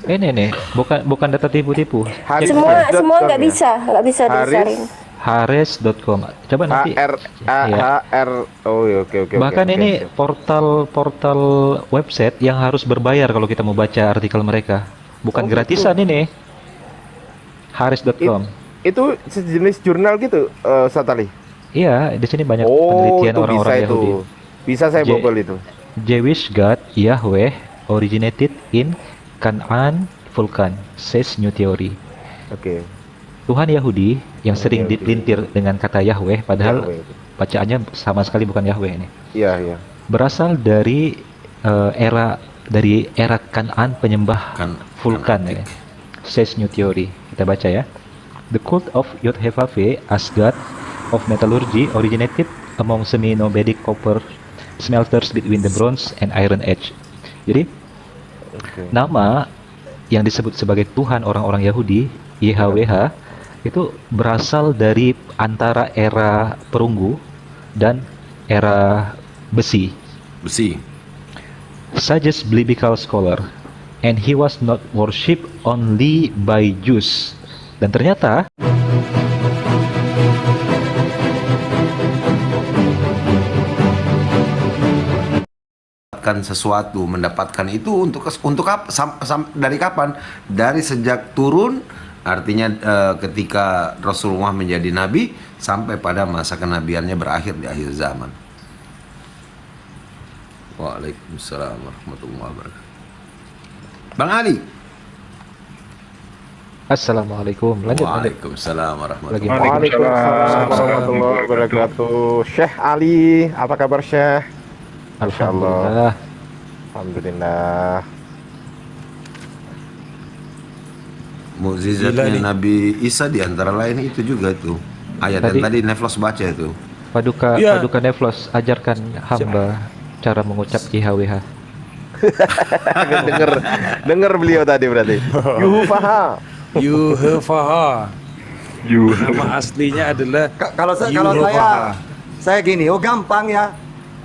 Ini nih, bukan data tipu-tipu. Semua nggak bisa disaring. Haris.com. Coba nanti. Ya. HRHR. Oh, iya, oke. Bahkan Oke, ini siap. portal website yang harus berbayar kalau kita mau baca artikel mereka. Bukan Oh, gitu. gratisan ini. It- Haris.com. itu sejenis jurnal gitu, Satali. Iya, di sini banyak Oh, penelitian itu bisa orang-orang itu. Yahudi. Bisa saya Je- bobol itu. Jewish God Yahweh originated in Canaan Vulcan, says new theory. Oke. Tuhan Yahudi yang Tuhan sering Yahudi. dipelintir dengan kata Yahweh, padahal Yahweh itu. bacaannya sama sekali bukan Yahweh ini. Iya, iya. Berasal dari era Kanaan penyembah Kan Vulkan ya. Says new theory. Kita baca ya. The cult of Yod-Heh-Vaveh as god of metallurgy originated among semi-nomadic copper smelters between the Bronze and Iron Age. Jadi Oke. nama yang disebut sebagai Tuhan orang-orang Yahudi, YHWH, itu berasal dari antara era perunggu dan era besi. besi. Suggests biblical scholar, and he was not worshipped only by Jews. Dan ternyata Mendapatkan itu untuk apa? Dari kapan? Dari sejak turun, artinya ketika Rasulullah menjadi nabi sampai pada masa kenabiannya berakhir di akhir zaman. Waalaikumsalam warahmatullahi wabarakatuh. Bang Ali. Assalamualaikum. Lanjut. Waalaikumsalam warahmatullahi Lagi. wabarakatuh. Waalaikumsalam warahmatullahi wabarakatuh. Syekh Ali, apa kabar Syekh? Masya Allah. Alhamdulillah. Alhamdulillah. Mukjizatnya Nabi Isa di antara lain itu juga tuh. Ayat yang tadi Neflos baca itu. Paduka Ya. Paduka Neflos, ajarkan hamba cara mengucap YHWH. Dengar beliau tadi berarti. Yuhufaha. Yuhufaha. Nama aslinya adalah Kalau saya gini, oh gampang ya.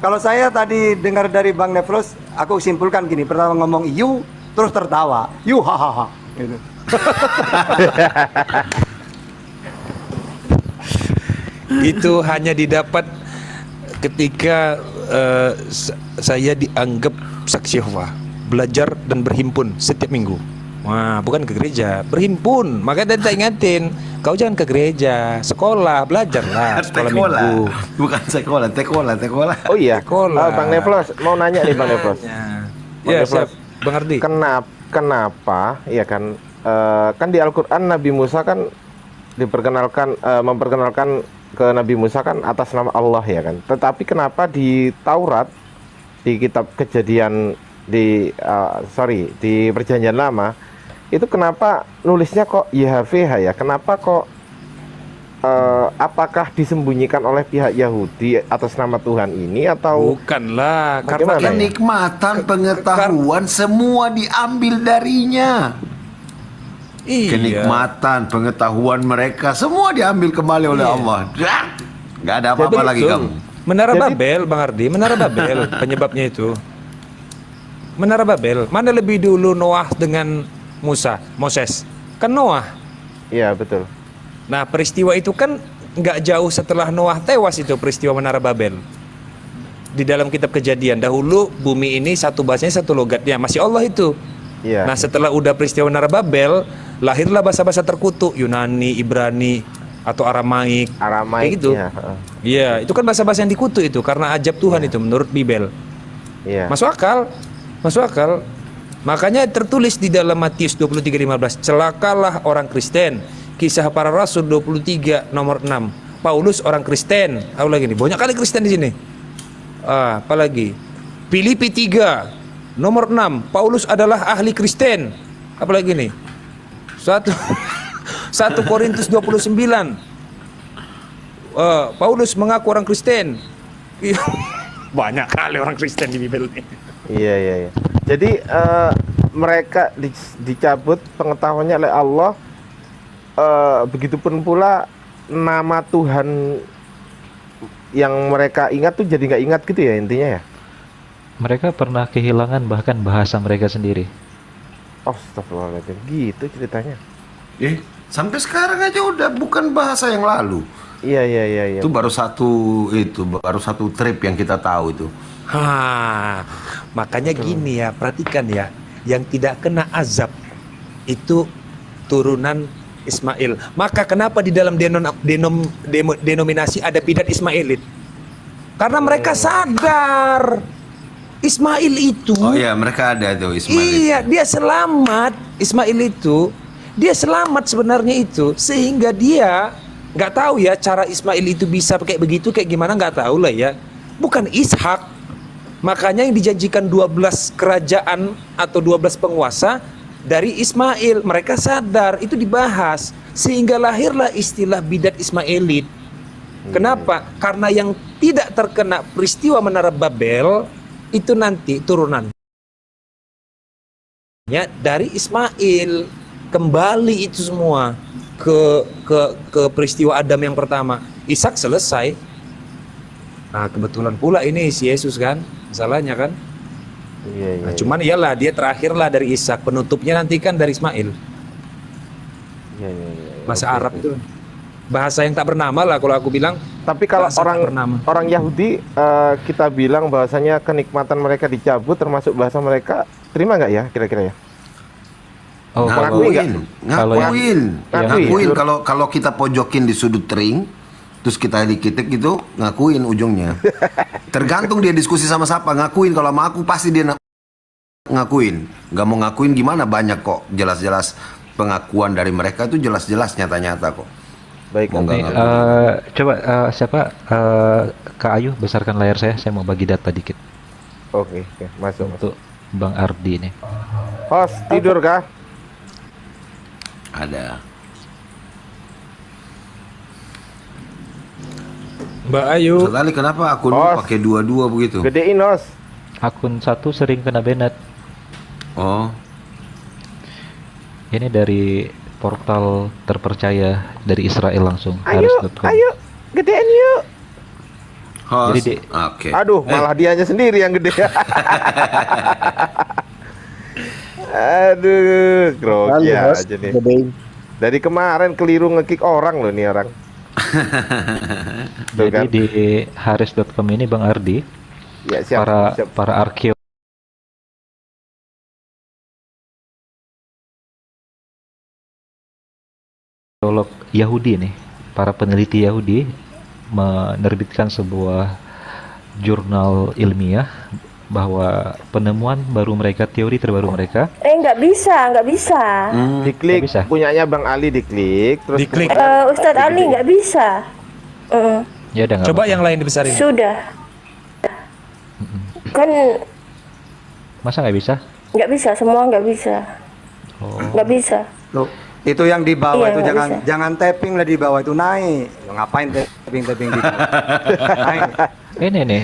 Kalau saya tadi dengar dari Bang Nefros, aku simpulkan gini, pertama ngomong yu, terus tertawa, yu hahaha. Gitu. itu hanya didapat ketika saya dianggap saksi Yehova, belajar dan berhimpun setiap minggu. Wah, bukan ke gereja, berhimpun. Makanya tadi ingatin, kau jangan ke gereja, sekolah, belajarlah sekolah minggu. Bukan sekolah, tekola. Oh iya. Sekolah. Bang Neflos, mau nanya nih Bang Neflos. Ya, siap, Bang Ardi. Kenapa ya kan kan di Al-Qur'an Nabi Musa kan memperkenalkan ke Nabi Musa kan atas nama Allah ya kan. Tetapi kenapa di Taurat, di kitab Kejadian, di Perjanjian Lama itu kenapa nulisnya kok YHWH ya? Kenapa kok apakah disembunyikan oleh pihak Yahudi atas nama Tuhan ini atau Bukanlah, Bagaimana karena ya? Kenikmatan pengetahuan semua diambil darinya. iya. Kenikmatan pengetahuan mereka semua diambil kembali oleh Allah. Nggak ada apa-apa Betul. lagi kamu. Menara Jadi- Babel, Bang Ardi, Menara Babel penyebabnya itu. Menara Babel, mana lebih dulu Noah dengan Moses? Kan Noah. Iya betul. Nah, peristiwa itu kan nggak jauh setelah Noah tewas itu peristiwa Menara Babel. Di dalam kitab Kejadian, dahulu bumi ini satu bahasanya satu logatnya, masih Allah itu. Iya. Nah, setelah udah peristiwa Menara Babel, lahirlah bahasa-bahasa terkutuk, Yunani, Ibrani, atau Aramaik. Aramaik, Kayak gitu. ya, Iya, itu kan bahasa-bahasa yang dikutuk itu karena ajab Tuhan itu menurut Bibel. Iya. Masuk akal. Masuk akal. Makanya tertulis di dalam Matius 23:15, celakalah orang Kristen. Kisah para Rasul 23 nomor 6. Paulus orang Kristen. Apa lagi nih? Banyak kali Kristen di sini. Apalagi? Filipi 3 nomor 6. Paulus adalah ahli Kristen. Apalagi nih? 1 Korintus 29. Paulus mengaku orang Kristen. Banyak kali orang Kristen di Bibel ini. Iya. Jadi mereka dicabut pengetahuannya oleh Allah. Begitupun pula nama Tuhan yang mereka ingat tuh jadi nggak ingat gitu ya intinya ya. Mereka pernah kehilangan bahkan bahasa mereka sendiri. Astagfirullahaladzim, gitu ceritanya. Sampai sekarang aja udah bukan bahasa yang lalu. Iya. Itu baru satu trip yang kita tahu itu. Makanya gini ya, perhatikan ya, yang tidak kena azab itu turunan Ismail. Maka kenapa di dalam denominasi ada bidat Ismailit? Karena mereka sadar Ismail itu. Oh iya, mereka ada tuh Ismail. Iya, dia selamat. Ismail itu dia selamat sebenarnya itu, sehingga dia nggak tahu ya cara Ismail itu bisa kayak begitu kayak gimana, nggak tahu lah ya. Bukan Ishak. Makanya yang dijanjikan 12 kerajaan atau 12 penguasa dari Ismail, mereka sadar itu dibahas, sehingga lahirlah istilah bidat Ismailit. Kenapa? Karena yang tidak terkena peristiwa Menara Babel itu nanti turunannya dari Ismail. Kembali itu semua ke peristiwa Adam yang pertama. Ishak selesai. Nah, kebetulan pula ini si Yesus kan, masalahnya kan. Iya. Nah, cuman iyalah dia terakhirlah dari Ishak, penutupnya nanti kan dari Ismail. Iya. Bahasa Arab itu bahasa yang tak bernama lah kalau aku bilang. Tapi kalau bahasa tak bernama. orang Yahudi, kita bilang bahwasanya kenikmatan mereka dicabut, termasuk bahasa mereka, terima nggak ya kira-kira ya? Oh, Ngakuin. Ngakuin. Kalau kita pojokin di sudut ring, terus kita diketik gitu, ngakuin ujungnya. Tergantung dia diskusi sama siapa, ngakuin. Kalau sama aku pasti dia ngakuin. Gak mau ngakuin gimana, banyak kok. Jelas-jelas pengakuan dari mereka itu jelas-jelas nyata-nyata kok. Baik, Mau nih, nggak ngakuin. coba siapa Kak Ayu besarkan layar saya mau bagi data dikit Oke, masuk. untuk Bang Ardi nih. Host, tidur kah? Ada. Mbak Ayu. Sekali kenapa akunmu Host. pakai dua-dua begitu? Gedein, host. Akun satu sering kena banned. Oh, Ini dari portal terpercaya dari Israel langsung. Ayo, Haris.com. gedein yuk. host. Jadi Oke. Aduh, malah dianya sendiri yang gede. Aduh, grogi aja nih. Dari kemarin keliru ngekick orang loh nih orang. Tuh Jadi kan? di Haris.com ini Bang Ardi, Ya, siap. para arkeolog Yahudi nih, para peneliti Yahudi menerbitkan sebuah jurnal ilmiah bahwa penemuan baru mereka, teori terbaru mereka, Nggak bisa. Diklik Nggak bisa. punyanya Bang Ali, diklik terus Diklik. Ustadz Ali nggak bisa. ya udah nggak Coba apa-apa. yang lain dibesarin. Sudah. Kan Masa nggak bisa? nggak bisa, semua nggak bisa. Nggak bisa. Loh, itu yang di bawah Iya, itu nggak jangan bisa. jangan tapping lah di bawah itu naik. Lo ngapain tapping di bawah? Naik. Ini nih,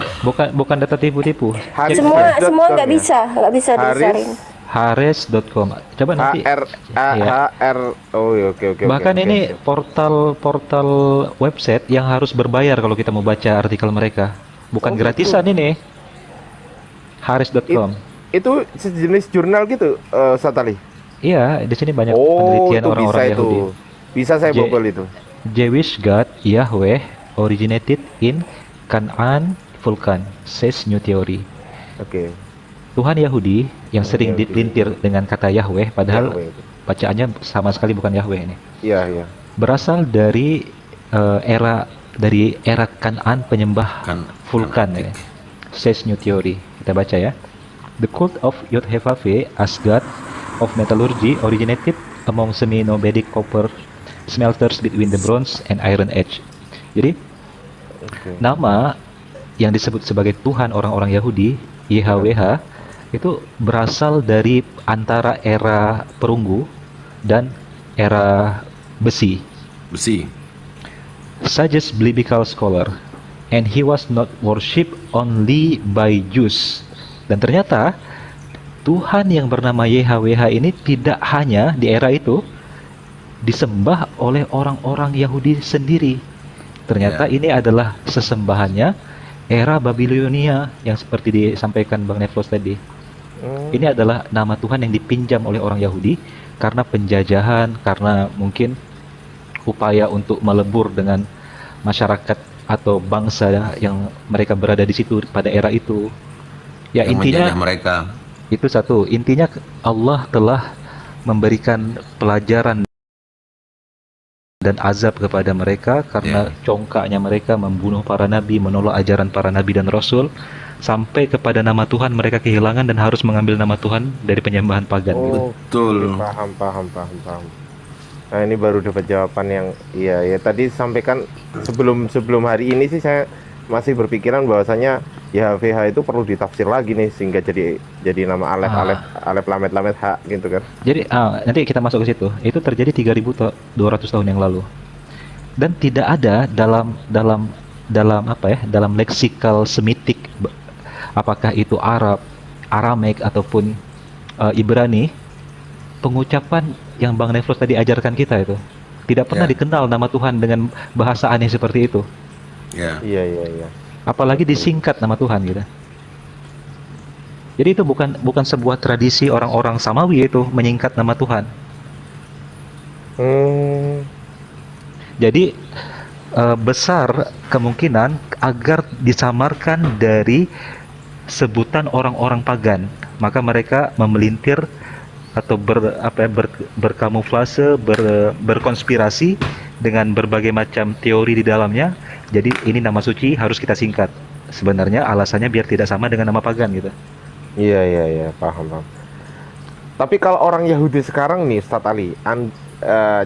bukan data tipu-tipu. Haris Semua .com nggak ya? bisa, nggak bisa dibesarin. Haris.com. Coba nanti. Iya. HR. Oh, iya, oke. Bahkan oke. ini portal website yang harus berbayar kalau kita mau baca artikel mereka. Bukan Oh, gratisan ini. Haris.com. Itu sejenis jurnal gitu, Satali. Iya, di sini banyak Oh, penelitian itu bisa orang-orang itu. Yahudi. Bisa saya J- bobol itu. Jewish God Yahweh originated in Canaan Vulcan, says new theory. Oke. Tuhan Yahudi yang sering Yahudi. dipelintir dengan kata Yahweh, padahal Yahweh. bacaannya sama sekali bukan Yahweh ini. Iya. Berasal dari era Kanaan penyembah Vulkan ya. Says new theory. Kita baca ya. The cult of Yod-Heh-Vav as god of metallurgy originated among semi-nomadic copper smelters between the Bronze and Iron Age. Jadi Oke. nama yang disebut sebagai Tuhan orang-orang Yahudi, YHWH, itu berasal dari antara era perunggu dan era besi. Besi. Suggests biblical scholar, and he was not worshipped only by Jews. Dan ternyata Tuhan yang bernama YHWH ini tidak hanya di era itu disembah oleh orang-orang Yahudi sendiri. Ternyata ini adalah sesembahannya era Babilonia yang seperti disampaikan Bang Neflos tadi. Ini adalah nama Tuhan yang dipinjam oleh orang Yahudi karena penjajahan, karena mungkin upaya untuk melebur dengan masyarakat atau bangsa yang mereka berada di situ pada era itu. Ya, yang intinya menjajah mereka. itu satu. Intinya Allah telah memberikan pelajaran dan azab kepada mereka karena congkaknya mereka membunuh para nabi, menolak ajaran para nabi dan rasul, sampai kepada nama Tuhan mereka kehilangan dan harus mengambil nama Tuhan dari penyembahan pagan gitu. Oh, Betul. paham. Nah, ini baru dapat jawaban yang iya ya, tadi sampaikan sebelum hari ini sih saya masih berpikiran bahwasanya YHWH itu perlu ditafsir lagi nih sehingga jadi nama alef lamet ha gitu kan. Jadi nanti kita masuk ke situ. Itu terjadi 3.200 tahun yang lalu. Dan tidak ada dalam apa ya? Dalam leksikal Semitik, apakah itu Arab, Aramaik ataupun Ibrani, pengucapan yang Bang Nefros tadi ajarkan kita itu tidak pernah dikenal nama Tuhan dengan bahasa aneh seperti itu. Ya. Iya. Apalagi disingkat nama Tuhan gitu. Jadi itu bukan sebuah tradisi orang-orang Samawi itu menyingkat nama Tuhan. Jadi besar kemungkinan agar disamarkan dari sebutan orang-orang pagan, maka mereka memelintir atau berkamuflase, berkonspirasi dengan berbagai macam teori di dalamnya. Jadi ini nama suci harus kita singkat. Sebenarnya alasannya biar tidak sama dengan nama pagan gitu. Iya, paham. Tapi kalau orang Yahudi sekarang nih, Ustadz Ali,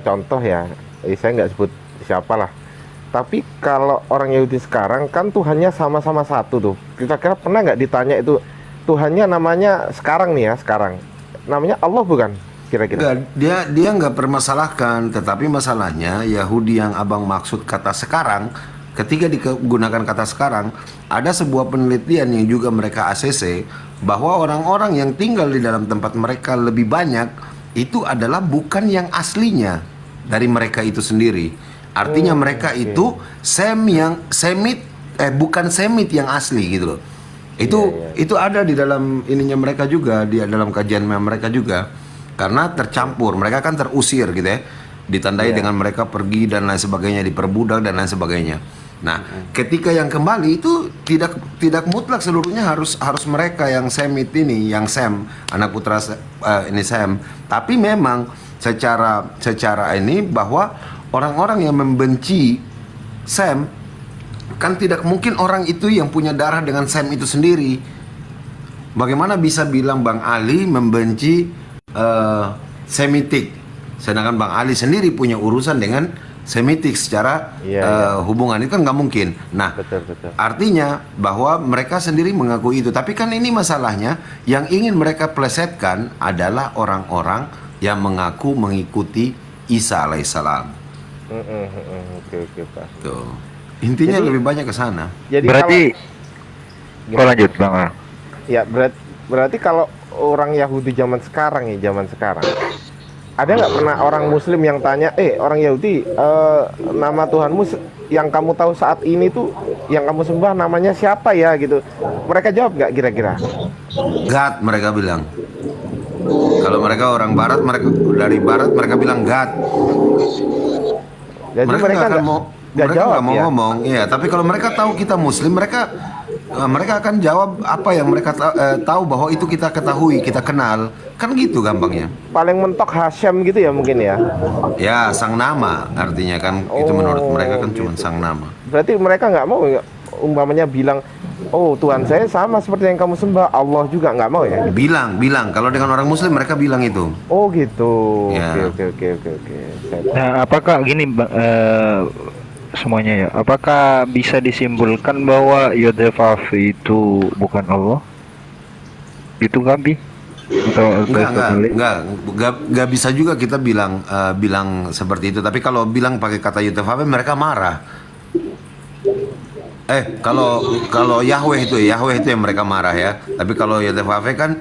contoh ya, saya nggak sebut siapa lah. Tapi kalau orang Yahudi sekarang kan Tuhannya sama-sama satu tuh. Kira-kira pernah nggak ditanya itu Tuhannya namanya sekarang nih ya, sekarang namanya Allah bukan? Kira-kira? Enggak, dia nggak permasalahkan, tetapi masalahnya Yahudi yang abang maksud kata sekarang, ketika digunakan kata sekarang, ada sebuah penelitian yang juga mereka ACC bahwa orang-orang yang tinggal di dalam tempat mereka lebih banyak itu adalah bukan yang aslinya dari mereka itu sendiri. Artinya mereka itu bukan Semit yang asli gitu loh. Itu ada di dalam ininya mereka juga, di dalam kajian mereka juga. Karena tercampur, mereka kan terusir gitu ya. Ditandai dengan mereka pergi dan lain sebagainya, diperbudak dan lain sebagainya. Nah, ketika yang kembali itu tidak mutlak seluruhnya harus mereka yang Semit ini, yang Sem, anak putra ini Sem. Tapi memang secara ini bahwa orang-orang yang membenci Sem kan tidak mungkin orang itu yang punya darah dengan Sem itu sendiri. Bagaimana bisa bilang Bang Ali membenci Semitik, sedangkan Bang Ali sendiri punya urusan dengan Semitik secara hubungan itu kan nggak mungkin. Nah, betul. artinya bahwa mereka sendiri mengakui itu. Tapi kan ini masalahnya yang ingin mereka plesetkan adalah orang-orang yang mengaku mengikuti Isa alaihissalam. Oke, Pak. Tuh. Intinya Jadi, lebih banyak ke sana. Jadi Berarti kok lanjut Bang Al. ya berarti kalau orang Yahudi zaman sekarang, ada nggak pernah orang Muslim yang tanya, orang Yahudi, nama Tuhanmu yang kamu tahu saat ini tuh, yang kamu sembah namanya siapa ya gitu? Mereka jawab nggak kira-kira? God mereka bilang. Kalau mereka orang Barat, mereka bilang God. Jadi mereka nggak jawab nggak mau ya? ngomong, iya. Tapi kalau mereka tahu kita Muslim, mereka akan jawab apa yang mereka tahu bahwa itu kita ketahui, kita kenal, kan gitu gampangnya. Paling mentok Hasyam gitu ya mungkin ya? Ya, sang nama artinya kan itu menurut mereka kan cuma sang nama. Berarti mereka nggak mau umpamanya bilang, oh Tuhan saya sama seperti yang kamu sembah, Allah juga nggak mau ya? Bilang. Kalau dengan orang Muslim mereka bilang itu. Oh gitu. Ya. Oke. Nah, apakah gini semuanya ya? Apakah bisa disimpulkan bahwa Yod-Heh-Vav itu bukan Allah? Itu Gabi? Enggak bisa juga kita bilang seperti itu. Tapi kalau bilang pakai kata Yod-Heh-Vav mereka marah. Kalau Yahweh itu yang mereka marah ya. Tapi kalau Yod-Heh-Vav kan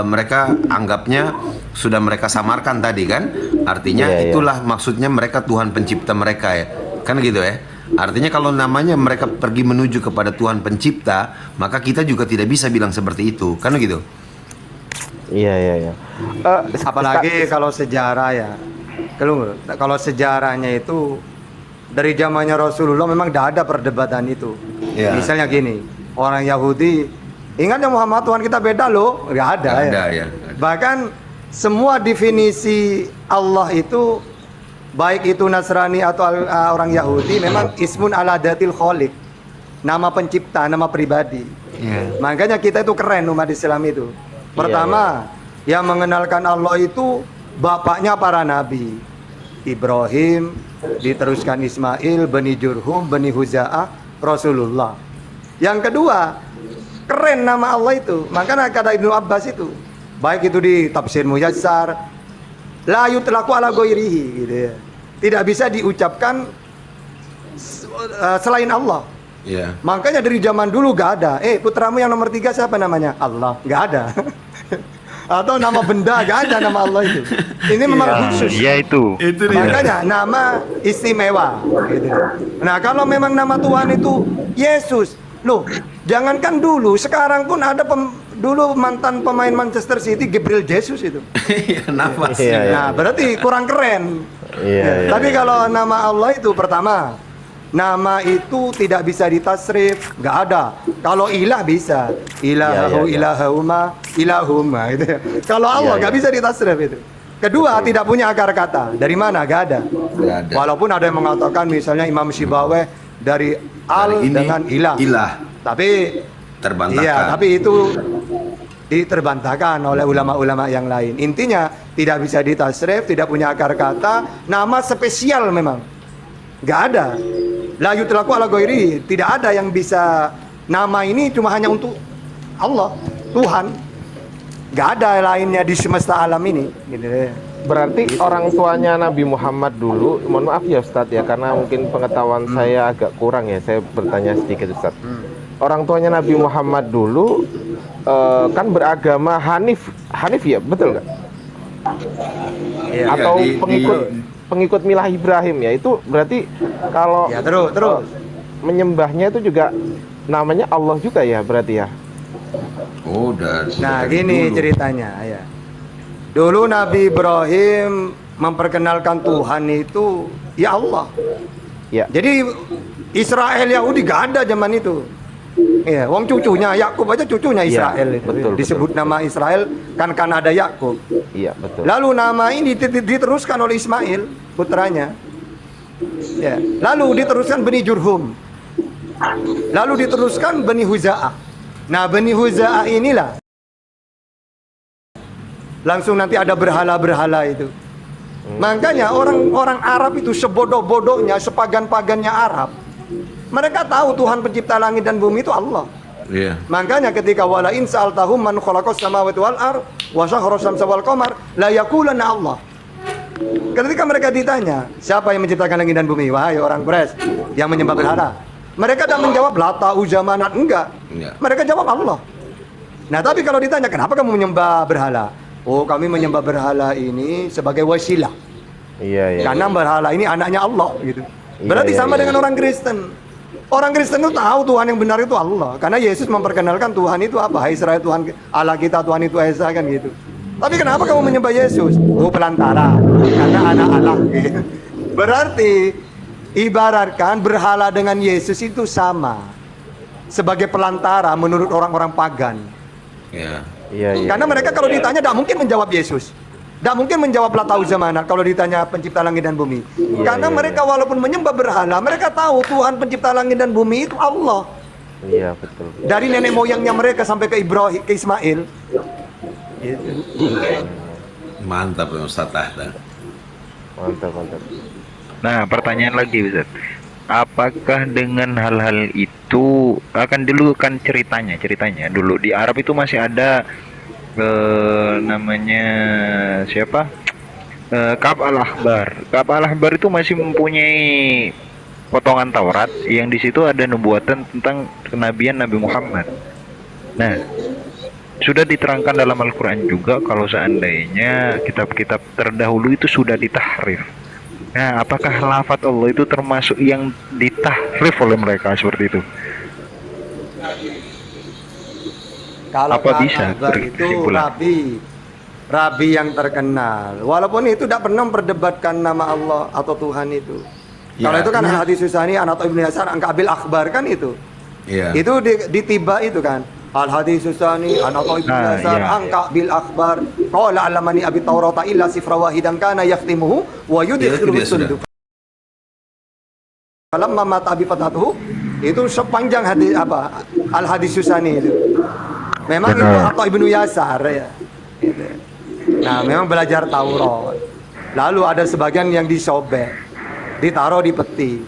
mereka anggapnya sudah mereka samarkan tadi kan. Artinya itulah maksudnya mereka Tuhan pencipta mereka ya. Kan gitu ya. Artinya kalau namanya mereka pergi menuju kepada Tuhan pencipta, maka kita juga tidak bisa bilang seperti itu. Kan gitu. Iya, iya, iya. Apalagi kalau sejarah ya. Kalau sejarahnya itu dari zamannya Rasulullah memang tidak ada perdebatan itu. Iya. Misalnya gini, orang Yahudi, ingat ya Muhammad Tuhan kita beda loh, nggak ada, Nggak ya. ada, ya. Bahkan semua definisi Allah itu, baik itu Nasrani atau orang Yahudi, memang ismun ala datil kholiq, nama pencipta, nama pribadi. Iya. Makanya kita itu keren umat Islam itu. Pertama, yang mengenalkan Allah itu bapaknya para nabi. Ibrahim, diteruskan Ismail, Bani Jurhum, Bani Huza'ah, Rasulullah. Yang kedua, keren nama Allah itu. Makanya kata Ibnu Abbas itu, baik itu di tafsir Muyassar, la yutlaqu ala ghairihi gitu ya. Tidak bisa diucapkan selain Allah. Iya. Makanya dari zaman dulu gak ada. Putramu yang nomor 3 siapa namanya? Allah. Gak ada. Atau nama benda gak ada nama Allah itu. Ini memang khusus. Iya itu. Makanya nama istimewa. Gitu. Nah kalau memang nama Tuhan itu Yesus, loh jangankan dulu, sekarang pun ada dulu mantan pemain Manchester City Gabriel Jesus itu. Iya, nafas. Iya, iya. Nah berarti kurang keren. Iya, iya. Tapi kalau nama Allah itu pertama, nama itu tidak bisa ditasrif, nggak ada. Kalau ilah bisa, ilahu, Iya, iya. ilahuma, ilahuma gitu. Kalau Allah Iya, nggak iya. bisa ditasrif itu. Kedua, tidak punya akar kata. Dari mana? Nggak ada. Nggak ada. Walaupun ada yang mengatakan misalnya Imam Syibaweh dari al Dari ini, dengan ilah. ilah. Tapi Terbantahkan. iya, tapi itu diterbantahkan oleh ulama-ulama yang lain. Intinya tidak bisa ditasrif, tidak punya akar kata, nama spesial memang. Nggak ada. La yutlaqu ala ghairi, tidak ada yang bisa nama ini cuma hanya untuk Allah, Tuhan. Nggak ada lainnya di semesta alam ini. Gitu. Berarti orang tuanya Nabi Muhammad dulu, mohon maaf ya Ustadz ya, karena mungkin pengetahuan saya agak kurang ya, saya bertanya sedikit Ustadz. Orang tuanya Nabi Muhammad dulu kan beragama Hanif ya, betul nggak? Iya. Atau di- pengikut milah Ibrahim ya, itu berarti kalau Ya terus. menyembahnya itu juga namanya Allah juga ya berarti ya? Oh, dari Nah dari gini dulu. ceritanya ya. Dulu Nabi Ibrahim memperkenalkan Tuhan itu ya Allah. Ya. Jadi Israel Yahudi gak ada zaman itu. Iya, wong cucunya Yakub aja cucunya Iya, Israel itu. betul, Disebut nama Israel kan ada Yakub. Iya betul. Lalu nama ini diteruskan oleh Ismail putranya. Ya. Lalu diteruskan Bani Jurhum. Lalu diteruskan Bani Huza'ah. Nah, Bani Huza'ah inilah langsung nanti ada berhala-berhala itu. Makanya orang-orang Arab itu sebodoh-bodohnya, sepagan-pagannya Arab, mereka tahu Tuhan pencipta langit dan bumi itu Allah. Iya. Makanya ketika wala in sa'altahum man khalaqas samawati wal ard wa sakhkhara syamsa wal qamar la yaqulanna Allah. Ketika mereka ditanya, siapa yang menciptakan langit dan bumi? Wahai orang Quraisy yang menyembah berhala. Mereka tidak menjawab Lata, Uzza, Manat, enggak. Enggak. Mereka jawab Allah. Nah, tapi kalau ditanya kenapa kamu menyembah berhala? Oh, kami menyembah berhala ini sebagai wasilah. Iya, iya. Karena berhala ini anaknya Allah gitu. Iya, Berarti iya, sama iya. dengan orang Kristen. Orang Kristen itu tahu Tuhan yang benar itu Allah. Karena Yesus memperkenalkan Tuhan itu apa? Hai Israel, Tuhan Allah kita, Tuhan itu Esa kan gitu. Tapi kenapa kamu menyembah Yesus? Oh, pelantara. Karena anak Allah gitu. Berarti ibaratkan berhala dengan Yesus itu sama. Sebagai pelantara menurut orang-orang pagan. Iya. Iya, iya. Karena mereka kalau ditanya tidak mungkin menjawab Yesus. Tidak mungkin menjawab La Tau Zamanat kalau ditanya pencipta langit dan bumi. Karena iya, mereka walaupun menyembah berhala, mereka tahu Tuhan pencipta langit dan bumi itu Allah. Iya, betul. Dari nenek moyangnya mereka sampai ke Ibrahim, ke Ismail. Gitu. Mantap ya Ustaz Tahta. Mantap, mantap. Nah, pertanyaan lagi Ustaz. Apakah dengan hal-hal itu akan dulu kan ceritanya dulu di Arab itu masih ada namanya siapa? Ka'ab al-Ahbar. Ka'ab al-Ahbar itu masih mempunyai potongan Taurat yang di situ ada nubuatan tentang kenabian Nabi Muhammad. Nah, sudah diterangkan dalam Al-Quran juga kalau seandainya kitab-kitab terdahulu itu sudah ditahrif. Nah, apakah lafaz Allah itu termasuk yang ditahrif oleh mereka seperti itu? Kalau Apa Ka'ab bisa al-Ahbar itu berkesimpulan? Nabi Rabi yang terkenal. Walaupun itu tidak pernah memperdebatkan nama Allah atau Tuhan itu. Ya, Kalau itu kan artinya- hadis Susani Anatol Ibnu Yasar Angka Abil Akhbar kan itu. Iya. Itu ditiba itu kan. Al hadis Susani Anatol Ibnu Ah, Yasar iya. Angka Abil Akhbar. Qala alamani abi Taurata illa sifra wahidan kana yaftimuhu wa Ya, itu yudkhiluhu dia sudah. sunduk. Falamma mata abi fatatuhu itu sepanjang hadis apa? Al hadis Susani itu. Memang itu atau Ibnu Yasar ya. Gitu. Nah, memang belajar Taurat. Lalu ada sebagian yang disobek, ditaruh di peti.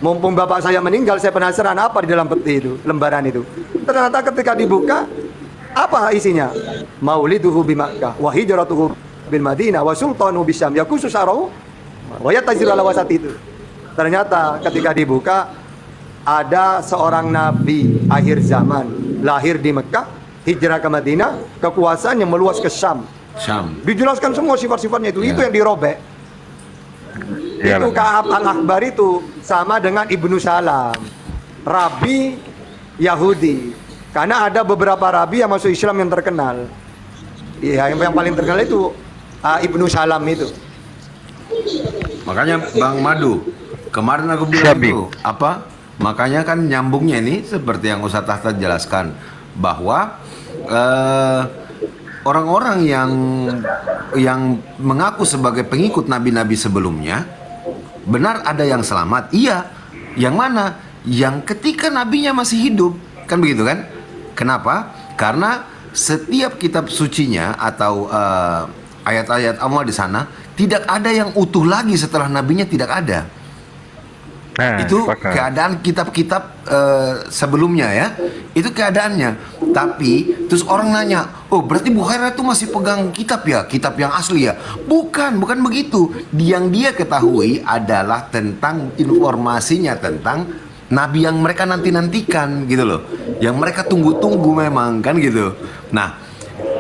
Mumpung bapak saya meninggal, saya penasaran apa di dalam peti itu, lembaran itu. Ternyata ketika dibuka, apa isinya? Mauliduhu bi Makkah, wa hijratuhu bil Madinah, wa sultanu bisyam, yakusu syarahu, wa yataziru ala wasat itu. Ternyata ketika dibuka, ada seorang nabi akhir zaman, lahir di Mekah, hijrah ke Madinah, kekuasaan yang meluas ke Syam. Syam. Dijelaskan semua sifat-sifatnya itu. Ya. Itu yang dirobek. Iya, Itu benar. Ka'ab al-Akhbar itu sama dengan Ibnu Salam, Rabi Yahudi. Karena ada beberapa Rabi yang masuk Islam yang terkenal. Iya, yang paling terkenal itu Ibnu Salam itu. Makanya Bang Madu, kemarin aku bilang Siap, Bing. itu apa? Makanya kan nyambungnya ini seperti yang Ustaz Tahta jelaskan bahwa orang-orang yang mengaku sebagai pengikut nabi-nabi sebelumnya, benar ada yang selamat. Iya, yang mana? Yang ketika nabinya masih hidup, kan begitu kan? Kenapa? Karena setiap kitab sucinya atau ayat-ayat Allah di sana tidak ada yang utuh lagi setelah nabinya tidak ada. Nah, Itu sepakat. keadaan kitab-kitab sebelumnya ya, itu keadaannya. Tapi terus orang nanya, oh berarti Bukhairah itu masih pegang kitab ya, kitab yang asli ya? Bukan begitu. Yang dia ketahui adalah tentang informasinya tentang nabi yang mereka nantikan gitu loh, yang mereka tunggu-tunggu memang kan gitu. Nah,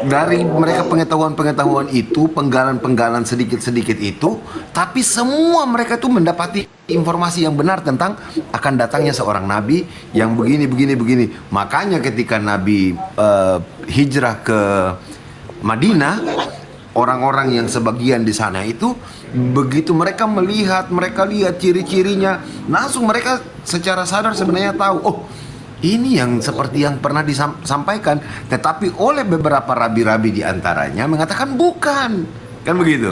dari mereka pengetahuan itu, penggalan-penggalan sedikit-sedikit itu, tapi semua mereka tuh mendapati informasi yang benar tentang akan datangnya seorang nabi yang begini. Makanya ketika Nabi hijrah ke Madinah, orang-orang yang sebagian di sana itu begitu mereka lihat ciri-cirinya, langsung mereka secara sadar sebenarnya tahu, oh ini yang seperti yang pernah disampaikan, tetapi oleh beberapa rabi-rabi diantaranya mengatakan bukan, kan begitu.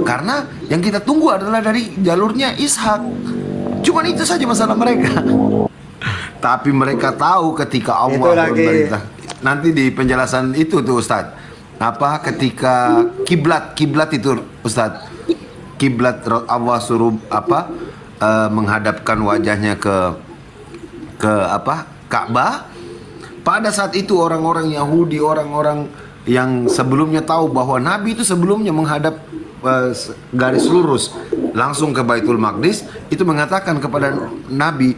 Karena yang kita tunggu adalah dari jalurnya Ishak. Cuman itu saja masalah mereka. Tapi mereka tahu ketika Allah Itu lagi. berperintah. Nanti di penjelasan itu tuh Ustadz, apa ketika kiblat itu Ustadz, kiblat Allah suruh apa menghadapkan wajahnya ke apa Ka'bah. Pada saat itu orang-orang Yahudi, orang-orang yang sebelumnya tahu bahwa Nabi itu sebelumnya menghadap garis lurus langsung ke Baitul Maqdis, itu mengatakan kepada Nabi,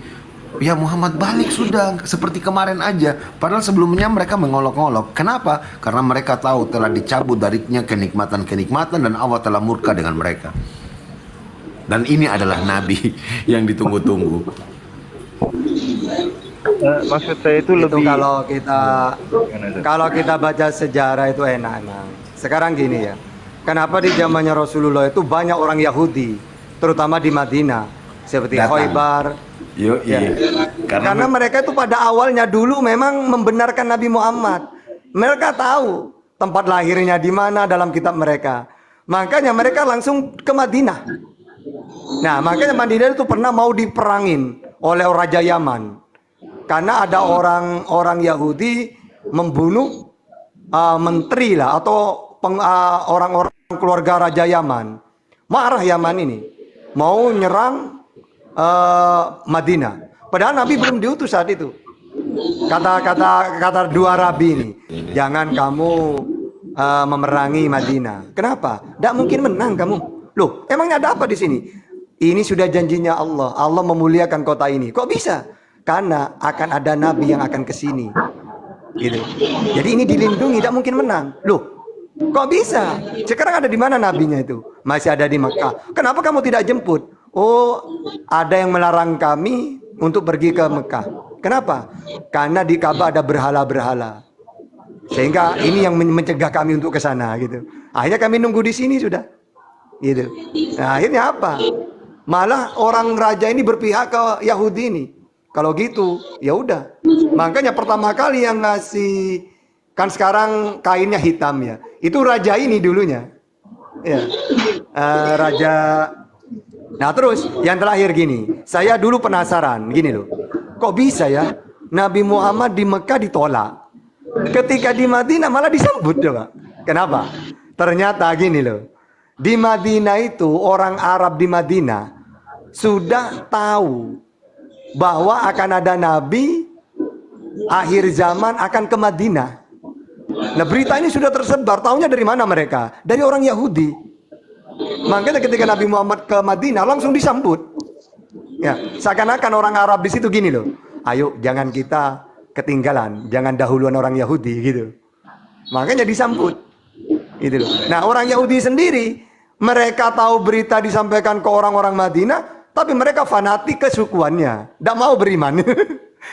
ya Muhammad balik sudah seperti kemarin aja. Padahal sebelumnya mereka mengolok-olok. Kenapa? Karena mereka tahu telah dicabut darinya kenikmatan-kenikmatan dan Allah telah murka dengan mereka. Dan ini adalah Nabi yang ditunggu-tunggu. Maksud saya itu Itu lebih kalau kita baca sejarah itu enak emang. Sekarang gini ya. Kenapa di zamannya Rasulullah itu banyak orang Yahudi, terutama di Madinah, seperti Datang. Khaybar. Yo, Ya. iya. Karena mereka itu pada awalnya dulu memang membenarkan Nabi Muhammad. Mereka tahu tempat lahirnya di mana dalam kitab mereka. Makanya mereka langsung ke Madinah. Nah, makanya Madinah itu pernah mau diperangin oleh Raja Yaman. Karena ada orang-orang Yahudi membunuh menteri lah atau orang-orang keluarga Raja Yaman. Marah Yaman ini, mau nyerang Madinah. Padahal Nabi belum diutus saat itu. Kata dua rabi ini, jangan kamu memerangi Madinah. Kenapa? Tidak mungkin menang kamu. Loh, emangnya ada apa di sini? Ini sudah janjinya Allah. Allah memuliakan kota ini. Kok bisa? Karena akan ada nabi yang akan ke sini. Gitu. Jadi ini dilindungi, tidak mungkin menang. Loh, kok bisa? Sekarang ada di mana nabinya itu? Masih ada di Mekah. Kenapa kamu tidak jemput? Oh, ada yang melarang kami untuk pergi ke Mekah. Kenapa? Karena di Ka'bah ada berhala-berhala. Sehingga ini yang mencegah kami untuk ke sana gitu. Akhirnya kami nunggu di sini sudah. Gitu. Nah, akhirnya apa? Malah orang raja ini berpihak ke Yahudi ini. Kalau gitu, ya udah. Makanya pertama kali yang ngasih, kan sekarang kainnya hitam ya. Itu raja ini dulunya. Ya. Raja. Nah, terus yang terakhir gini. Saya dulu penasaran gini loh. Kok bisa ya Nabi Muhammad di Mekah ditolak? Ketika di Madinah malah disambut coba. Kenapa? Ternyata gini loh. Di Madinah itu orang Arab di Madinah sudah tahu bahwa akan ada nabi akhir zaman akan ke Madinah. Nah, berita ini sudah tersebar. Tahunya dari mana mereka? Dari orang Yahudi. Makanya ketika Nabi Muhammad ke Madinah langsung disambut. Ya, seakan-akan orang Arab di situ gini loh. Ayo jangan kita ketinggalan, jangan dahuluan orang Yahudi gitu. Makanya disambut. Gitu loh. Nah, orang Yahudi sendiri mereka tahu berita disampaikan ke orang-orang Madinah, tapi mereka fanatik kesukuannya, tidak mau beriman.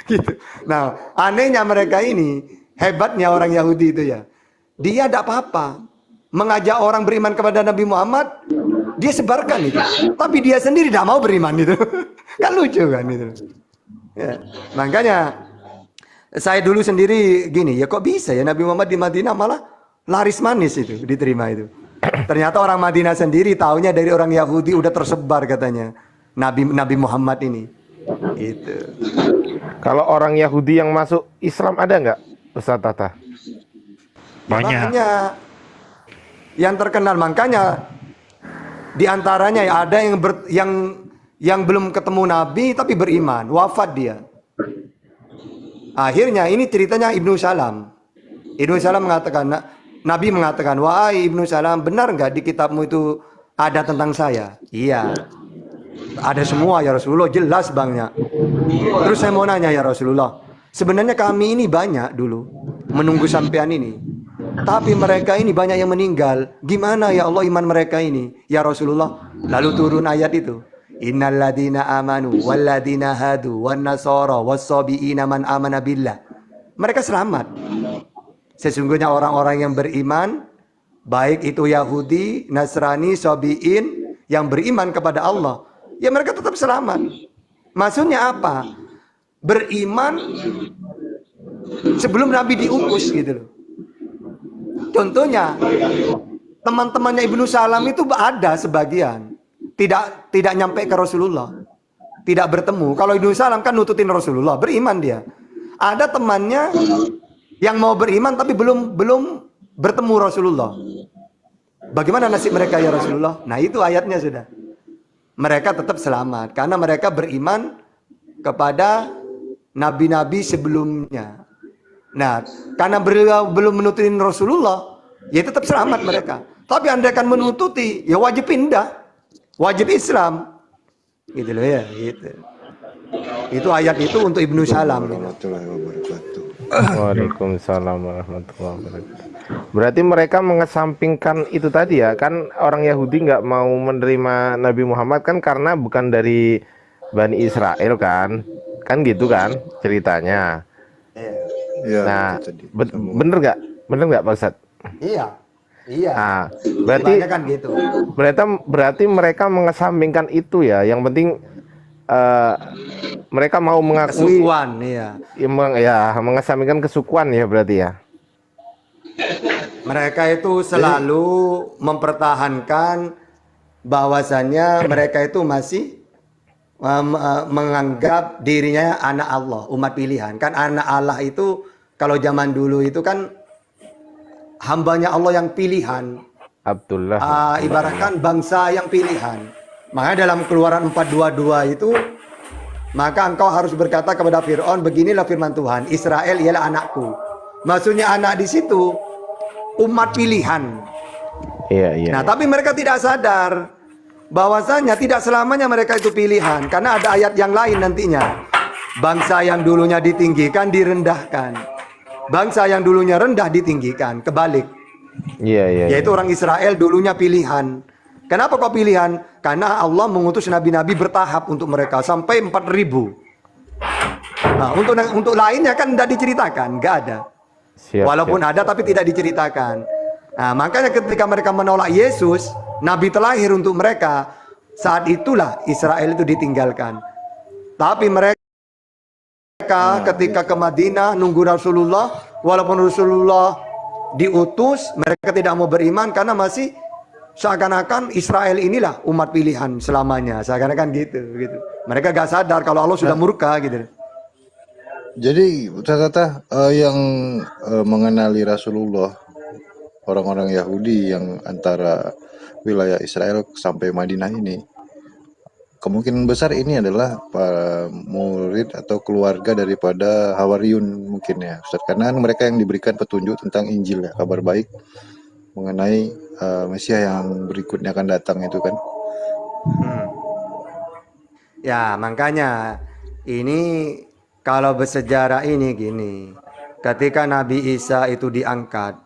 Gitu. Nah, anehnya mereka ini, hebatnya orang Yahudi itu ya. Dia tidak apa-apa mengajak orang beriman kepada Nabi Muhammad, dia sebarkan itu. Tapi dia sendiri tidak mau beriman itu. Kan lucu kan itu. Ya. Makanya saya dulu sendiri gini, ya kok bisa ya Nabi Muhammad di Madinah malah laris manis itu diterima itu. Ternyata orang Madinah sendiri taunya dari orang Yahudi udah tersebar katanya Nabi Muhammad ini. Itu. Kalau orang Yahudi yang masuk Islam ada nggak, Ustaz Tata? Banyak. Yang terkenal, makanya diantaranya ya ada yang belum ketemu Nabi tapi beriman, wafat dia. Akhirnya ini ceritanya Ibnu Salam. Ibnu Salam mengatakan, Nabi mengatakan, wahai Ibnu Salam, benar nggak di kitabmu itu ada tentang saya? Iya. Ada semua ya Rasulullah, jelas banyak. Terus saya mau nanya ya Rasulullah, sebenarnya kami ini banyak dulu menunggu sampean ini. Tapi mereka ini banyak yang meninggal. Gimana ya Allah iman mereka ini? Ya Rasulullah, lalu turun ayat itu. Innal ladina amanu wal ladina hadu wan nasara was-sabiina man amana billah. Mereka selamat. Sesungguhnya orang-orang yang beriman, baik itu Yahudi, Nasrani, Sabiin yang beriman kepada Allah, ya mereka tetap selamat. Maksudnya apa? Beriman sebelum Nabi diutus gitu loh. Contohnya teman-temannya Ibnu Salam itu ada sebagian tidak nyampe ke Rasulullah, tidak bertemu. Kalau Ibnu Salam kan nututin Rasulullah, beriman dia. Ada temannya yang mau beriman tapi belum bertemu Rasulullah. Bagaimana nasib mereka ya Rasulullah? Nah, itu ayatnya sudah. Mereka tetap selamat karena mereka beriman kepada nabi-nabi sebelumnya. Nah, karena beliau belum menututin Rasulullah, ya tetap selamat mereka. Tapi andai akan menututi, ya wajib pindah. Wajib Islam. Gitu loh ya, gitu. Itu ayat itu untuk Ibnu Salam. Waalaikumsalam warahmatullahi wabarakatuh. Berarti mereka mengesampingkan itu tadi ya, kan orang Yahudi nggak mau menerima Nabi Muhammad kan karena bukan dari Bani Israel kan gitu kan ceritanya. Ya, Nah, bener nggak Pak Ustadz? Iya. Nah, berarti kan gitu. berarti mereka mengesampingkan itu ya. Yang penting mereka mau mengakui Kesukuan, iya. mengesampingkan kesukuan ya berarti ya. Mereka itu selalu mempertahankan bahwasannya mereka itu masih menganggap dirinya anak Allah, umat pilihan. Kan anak Allah itu kalau zaman dulu itu kan hambanya Allah yang pilihan. Abdullah. Ibaratkan bangsa yang pilihan. Makanya dalam Keluaran 4:22 itu, maka engkau harus berkata kepada Fir'aun, beginilah firman Tuhan, Israel ialah anakku. Maksudnya anak di situ umat pilihan. Iya. Nah, tapi mereka tidak sadar bahwasanya tidak selamanya mereka itu pilihan, karena ada ayat yang lain nantinya. Bangsa yang dulunya ditinggikan direndahkan. Bangsa yang dulunya rendah ditinggikan, kebalik. Iya. Yaitu orang Israel dulunya pilihan. Kenapa kok pilihan? Karena Allah mengutus nabi-nabi bertahap untuk mereka sampai 4.000. Nah, untuk lainnya kan tidak diceritakan, nggak ada. Walaupun siap. ada tapi tidak diceritakan. Nah, makanya ketika mereka menolak Yesus, Nabi terlahir untuk mereka, saat itulah Israel itu ditinggalkan. Tapi mereka ketika ke Madinah nunggu Rasulullah, walaupun Rasulullah diutus, mereka tidak mau beriman karena masih seakan-akan Israel inilah umat pilihan selamanya, seakan-akan gitu. Mereka gak sadar kalau Allah sudah murka gitu. Jadi Tata yang mengenali Rasulullah, orang-orang Yahudi yang antara wilayah Israel sampai Madinah ini, kemungkinan besar ini adalah para murid atau keluarga daripada Hawariyun mungkin ya Ustaz. Karena mereka yang diberikan petunjuk tentang Injil ya, kabar baik mengenai Mesias yang berikutnya akan datang itu kan. Ya, makanya ini kalau bersejarah ini gini. Ketika Nabi Isa itu diangkat,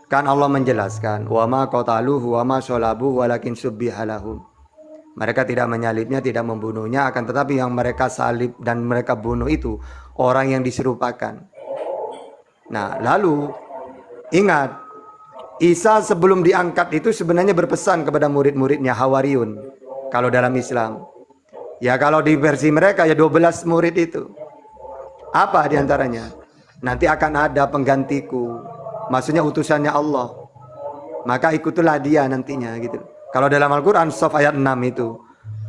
kan Allah menjelaskan, "Wa ma qataluhu wa ma shalabuhu walakin subbiha lahum." Mereka tidak menyalibnya, tidak membunuhnya, akan tetapi yang mereka salib dan mereka bunuh itu orang yang diserupakan. Nah, lalu ingat, Isa sebelum diangkat itu sebenarnya berpesan kepada murid-muridnya, Hawariyun, kalau dalam Islam. Ya kalau di versi mereka ya 12 murid itu. Apa diantaranya? Nanti akan ada penggantiku, maksudnya utusannya Allah. Maka ikutilah dia nantinya gitu. Kalau dalam Al-Quran Shaf ayat 6 itu,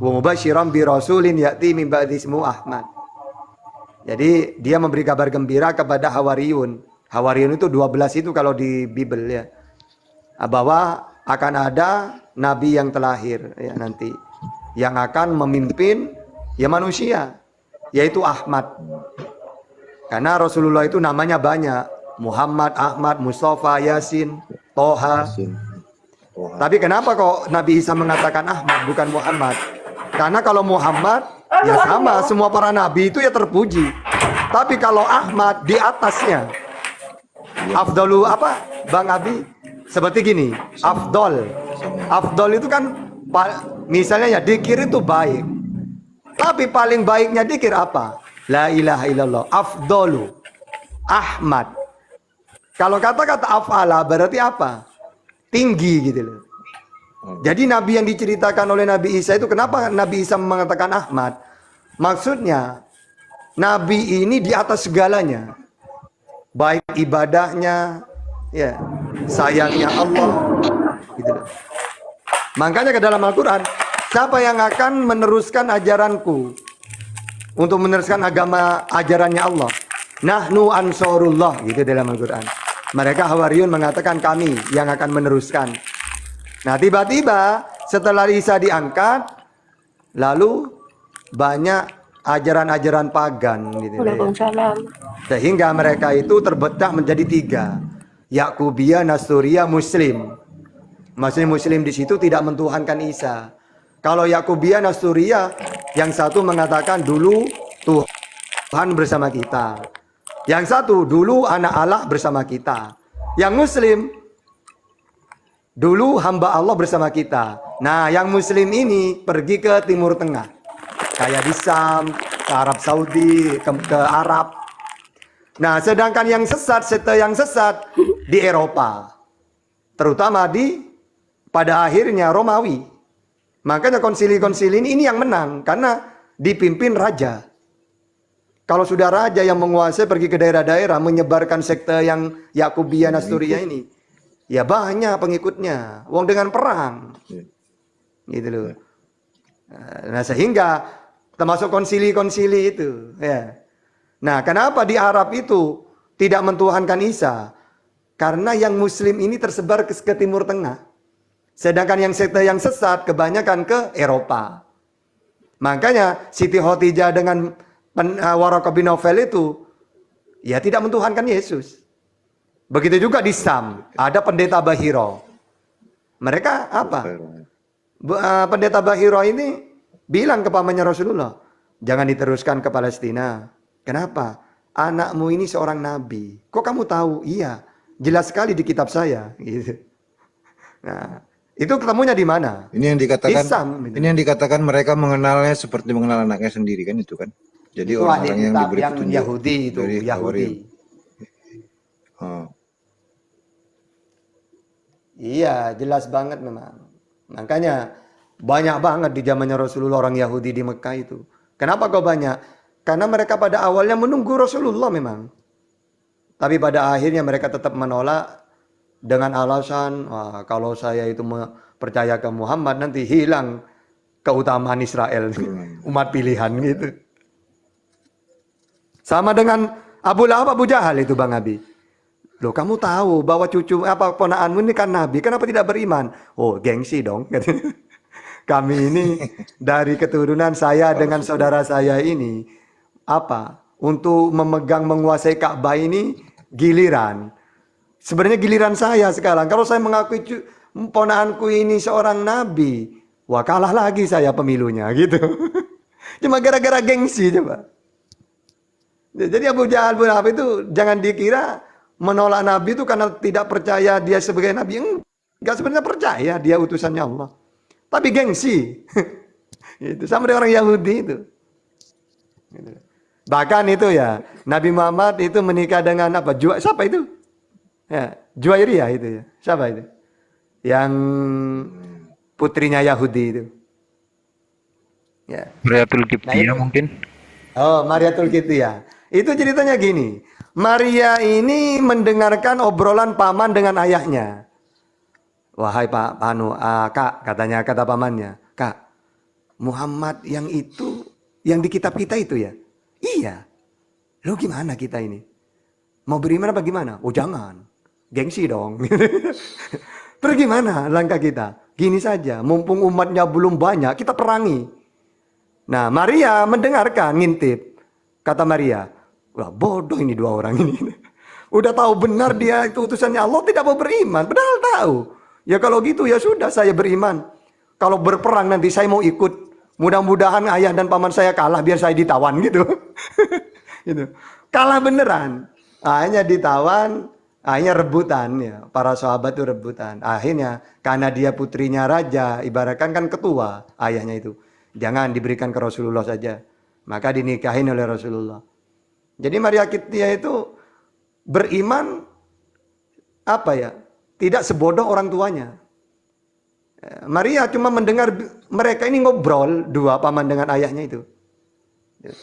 wa mubasyiran bi rasulin ya'ti min ba'di ismuhu Ahmad. Jadi dia memberi kabar gembira kepada Hawariyun. Hawariyun itu 12 itu kalau di Bible ya. Bahwa akan ada nabi yang terlahir ya nanti, yang akan memimpin ya manusia, yaitu Ahmad. Karena Rasulullah itu namanya banyak, Muhammad, Ahmad, Mustafa, Yasin, Toha. Tapi kenapa kok Nabi Isa mengatakan Ahmad bukan Muhammad? Karena kalau Muhammad ya sama, semua para nabi itu ya terpuji. Tapi kalau Ahmad di atasnya. Afdalu apa Bang Abi? Seperti gini, afdol. Afdol itu kan misalnya ya dikir itu baik. Tapi paling baiknya dikir apa? La ilaha illallah. Afdalu Ahmad. Kalau kata-kata af'ala berarti apa? Tinggi gitu loh. Jadi nabi yang diceritakan oleh Nabi Isa itu, kenapa Nabi Isa mengatakan Ahmad? Maksudnya nabi ini di atas segalanya. Baik ibadahnya, ya, sayangnya Allah gitu loh. Makanya ke dalam Al-Quran, siapa yang akan meneruskan ajaranku, untuk meneruskan agama ajarannya Allah? Nahnu ansarullah gitu dalam Al-Quran. Mereka Hawariyun mengatakan kami yang akan meneruskan. Nah tiba-tiba setelah Isa diangkat, lalu banyak ajaran-ajaran pagan gitu. Waalaikumsalam. Sehingga mereka itu terbedah menjadi 3. Yakubiyah, Nasturiyah, Muslim. Maksudnya Muslim di situ tidak mentuhankan Isa. Kalau Yakubiyah, Nasturiyah, yang satu mengatakan dulu Tuhan bersama kita. Yang satu dulu anak Allah bersama kita. Yang Muslim dulu hamba Allah bersama kita. Nah, yang Muslim ini pergi ke Timur Tengah, kayak di Sam, ke Arab Saudi, ke Arab. Nah, sedangkan yang sesat, sekte yang sesat di Eropa, terutama pada akhirnya Romawi. Makanya konsili-konsili ini yang menang karena dipimpin raja. Kalau sudah raja yang menguasai, pergi ke daerah-daerah menyebarkan sekte yang Yakubiyah, Nasturiyah ini, ya banyak pengikutnya. Wong dengan perang, gitu loh. Nah, sehingga termasuk konsili-konsili itu. Ya. Nah, kenapa di Arab itu tidak mentuhankan Isa? Karena yang Muslim ini tersebar ke Timur Tengah. Sedangkan yang sekte yang sesat kebanyakan ke Eropa. Makanya Siti Khotijah dengan Waraqah bin Naufal itu ya tidak mentuhankan Yesus. Begitu juga di Sam ada pendeta Bahiro. Mereka apa? Pendeta Bahiro ini bilang ke pamannya Rasulullah, jangan diteruskan ke Palestina. Kenapa? Anakmu ini seorang nabi. Kok kamu tahu? Iya, jelas sekali di kitab saya. Gitu. Nah, itu ketemunya di mana? Ini yang dikatakan Isam, gitu. ini yang dikatakan mereka mengenalnya seperti mengenal anaknya sendiri kan itu kan. Jadi Itu orang-orang yang kitab diberi yang petunjuk Yahudi itu, dari Yahudi. Oh, Iya, jelas banget memang. Makanya banyak banget di zamannya Rasulullah orang Yahudi di Mekah itu. Kenapa kok banyak? Karena mereka pada awalnya menunggu Rasulullah memang. Tapi pada akhirnya mereka tetap menolak dengan alasan, "Wah, kalau saya itu percaya ke Muhammad nanti hilang keutamaan Israel, umat pilihan gitu." Sama dengan Abu Lahab, Abu Jahal itu Bang Abi. Loh, kamu tahu bahwa cucu apa ponakanmu ini kan nabi, kenapa tidak beriman? Oh, gengsi dong. Kami ini dari keturunan saya dengan saudara saya ini apa? Untuk memegang menguasai Ka'bah ini giliran. Sebenarnya giliran saya sekarang. Kalau saya mengakui ponakanku ini seorang nabi, wah kalah lagi saya pemilunya gitu. Cuma gara-gara gengsi coba. Jadi Abu Jahal bin Lahab itu jangan dikira menolak Nabi itu karena tidak percaya dia sebagai Nabi. Enggak, sebenarnya percaya dia utusannya Allah. Tapi gengsi. Itu sama dengan orang Yahudi itu. Bahkan itu ya, Nabi Muhammad itu menikah dengan apa? Siapa itu? Ya, Juwairiyah itu ya. Siapa itu? Yang putrinya Yahudi itu. Ya. Mariatul Nah, Qibtiyah itu. mungkin. Oh, Mariatul Qibtiyah. Itu ceritanya gini. Maria ini mendengarkan obrolan paman dengan ayahnya. Wahai Pak Kak, katanya kata pamannya, Kak, Muhammad yang itu, yang di kitab kita itu ya? Iya. Lo gimana kita ini? Mau beriman apa gimana? Oh jangan, gengsi dong. Terus gimana langkah kita? Gini saja, mumpung umatnya belum banyak, kita perangi. Nah, Maria mendengarkan, ngintip. Kata Maria, wah bodoh ini dua orang ini. Udah tahu benar dia itu utusannya Allah, tidak mau beriman. Padahal tahu. Ya kalau gitu ya sudah, saya beriman. Kalau berperang nanti saya mau ikut. Mudah-mudahan ayah dan paman saya kalah biar saya ditawan gitu. Gitu. Kalah beneran. Akhirnya ditawan, akhirnya rebutan ya. Para sahabat itu rebutan. Akhirnya karena dia putrinya raja, ibaratkan kan ketua ayahnya itu. Jangan diberikan ke Rasulullah saja. Maka dinikahin oleh Rasulullah. Jadi Maria Qibtiyah itu beriman apa ya? Tidak sebodoh orang tuanya. Maria cuma mendengar mereka ini ngobrol dua paman dengan ayahnya itu.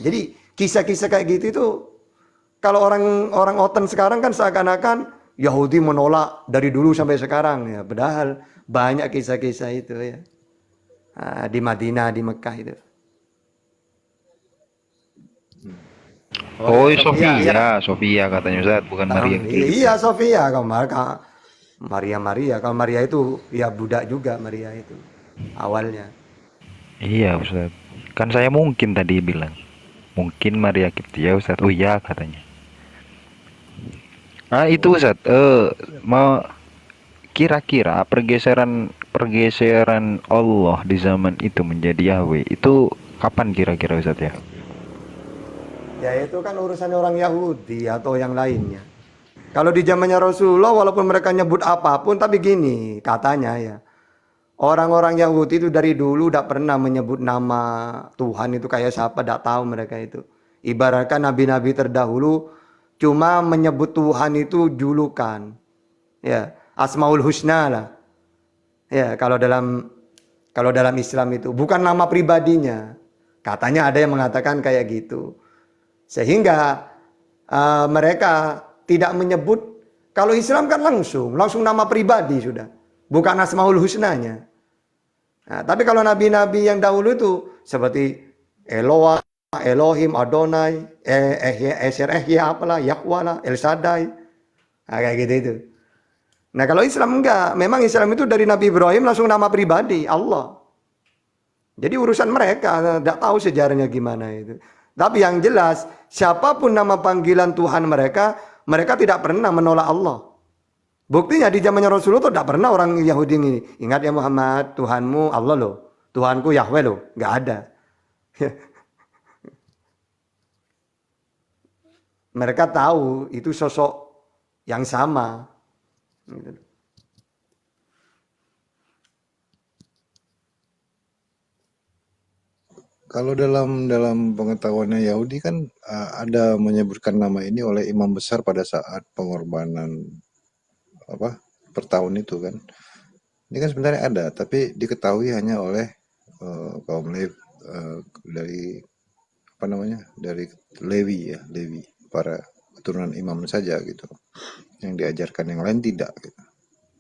Jadi kisah-kisah kayak gitu itu kalau orang oten sekarang kan seakan-akan Yahudi menolak dari dulu sampai sekarang ya. Padahal banyak kisah-kisah itu ya. Di Madinah, di Mekah itu. Oh, Sofia, Iya. Sofia katanya Ustaz, bukan Maria. Iya Sofia, kalau Maria, kalau Maria itu ya budak juga Maria itu awalnya. Iya Ustaz. Kan saya mungkin tadi bilang. Mungkin Maria Qibtiyah Ustaz. Oh iya katanya. Ah itu Ustaz, mau kira-kira pergeseran Allah di zaman itu menjadi Yahweh itu kapan kira-kira Ustaz ya? Ya itu kan urusannya orang Yahudi atau yang lainnya. Kalau di zamannya Rasulullah walaupun mereka nyebut apapun tapi gini katanya ya. Orang-orang Yahudi itu dari dulu tidak pernah menyebut nama Tuhan itu kayak siapa, tidak tahu mereka itu. Ibaratkan nabi-nabi terdahulu cuma menyebut Tuhan itu julukan. Ya, Asmaul Husna lah. Ya, kalau dalam Islam itu bukan nama pribadinya. Katanya ada yang mengatakan kayak gitu. Sehingga mereka tidak menyebut, kalau Islam kan langsung nama pribadi sudah. Bukan Asmaul Husnanya. Nah, tapi kalau nabi-nabi yang dahulu itu seperti Eloah, Elohim, Adonai, apalah, Yahweh lah, El Shaddai. Nah, kayak gitu itu. Nah, kalau Islam enggak, memang Islam itu dari Nabi Ibrahim langsung nama pribadi, Allah. Jadi urusan mereka, tidak tahu sejarahnya gimana itu. Tapi yang jelas, siapapun nama panggilan Tuhan mereka, mereka tidak pernah menolak Allah. Buktinya di zamannya Rasulullah itu tidak pernah orang Yahudi ini. Ingat ya Muhammad, Tuhanmu Allah loh. Tuhanku Yahweh loh. Nggak ada. Mereka tahu itu sosok yang sama. kalau dalam pengetahuannya Yahudi kan ada menyebutkan nama ini oleh imam besar pada saat pengorbanan apa per tahun itu kan. Ini kan sebenarnya ada, tapi diketahui hanya oleh kaum dari apa namanya dari Lewi ya, Lewi, para keturunan imam saja gitu. Yang diajarkan yang lain tidak gitu.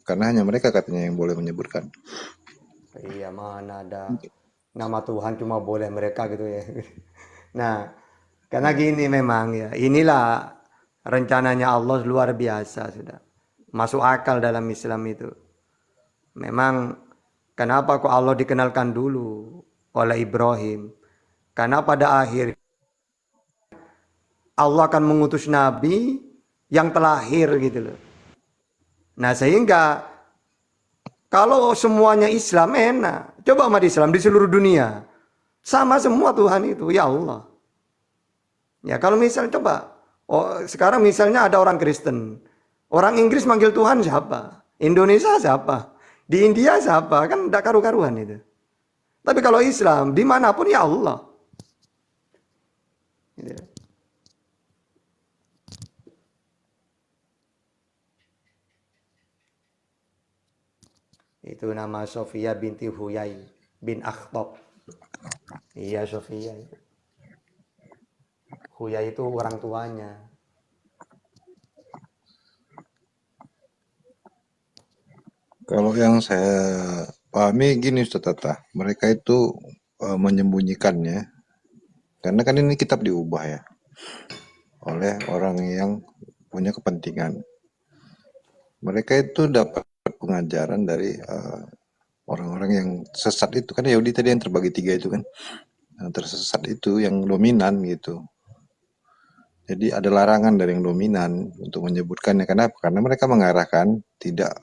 Karena hanya mereka katanya yang boleh menyebutkan. Iya, mana ada nama Tuhan cuma boleh mereka gitu ya. Nah, karena gini memang ya, inilah rencananya Allah luar biasa sudah. Masuk akal dalam Islam itu. Memang kenapa kok Allah dikenalkan dulu oleh Ibrahim? Karena pada akhir Allah akan mengutus nabi yang terlahir gitu loh. Nah, sehingga kalau semuanya Islam enak. Coba umat Islam di seluruh dunia. Sama semua Tuhan itu, ya Allah. Ya kalau misalnya coba, sekarang misalnya ada orang Kristen. Orang Inggris manggil Tuhan siapa? Indonesia siapa? Di India siapa? Kan tidak karu-karuan itu. Tapi kalau Islam, dimanapun ya Allah. Gitu. Itu nama Sofia binti Huyai bin Akhtab. Iya Sofia. Huyai itu orang tuanya. Kalau yang saya pahami gini Ustaz Tata, mereka itu menyembunyikannya, karena kan ini kitab diubah ya oleh orang yang punya kepentingan. Mereka itu dapat pengajaran dari orang-orang yang sesat itu, kan Yahudi tadi yang terbagi tiga itu kan, yang tersesat itu yang dominan gitu. Jadi ada larangan dari yang dominan untuk menyebutkannya. Kenapa? Karena mereka mengarahkan tidak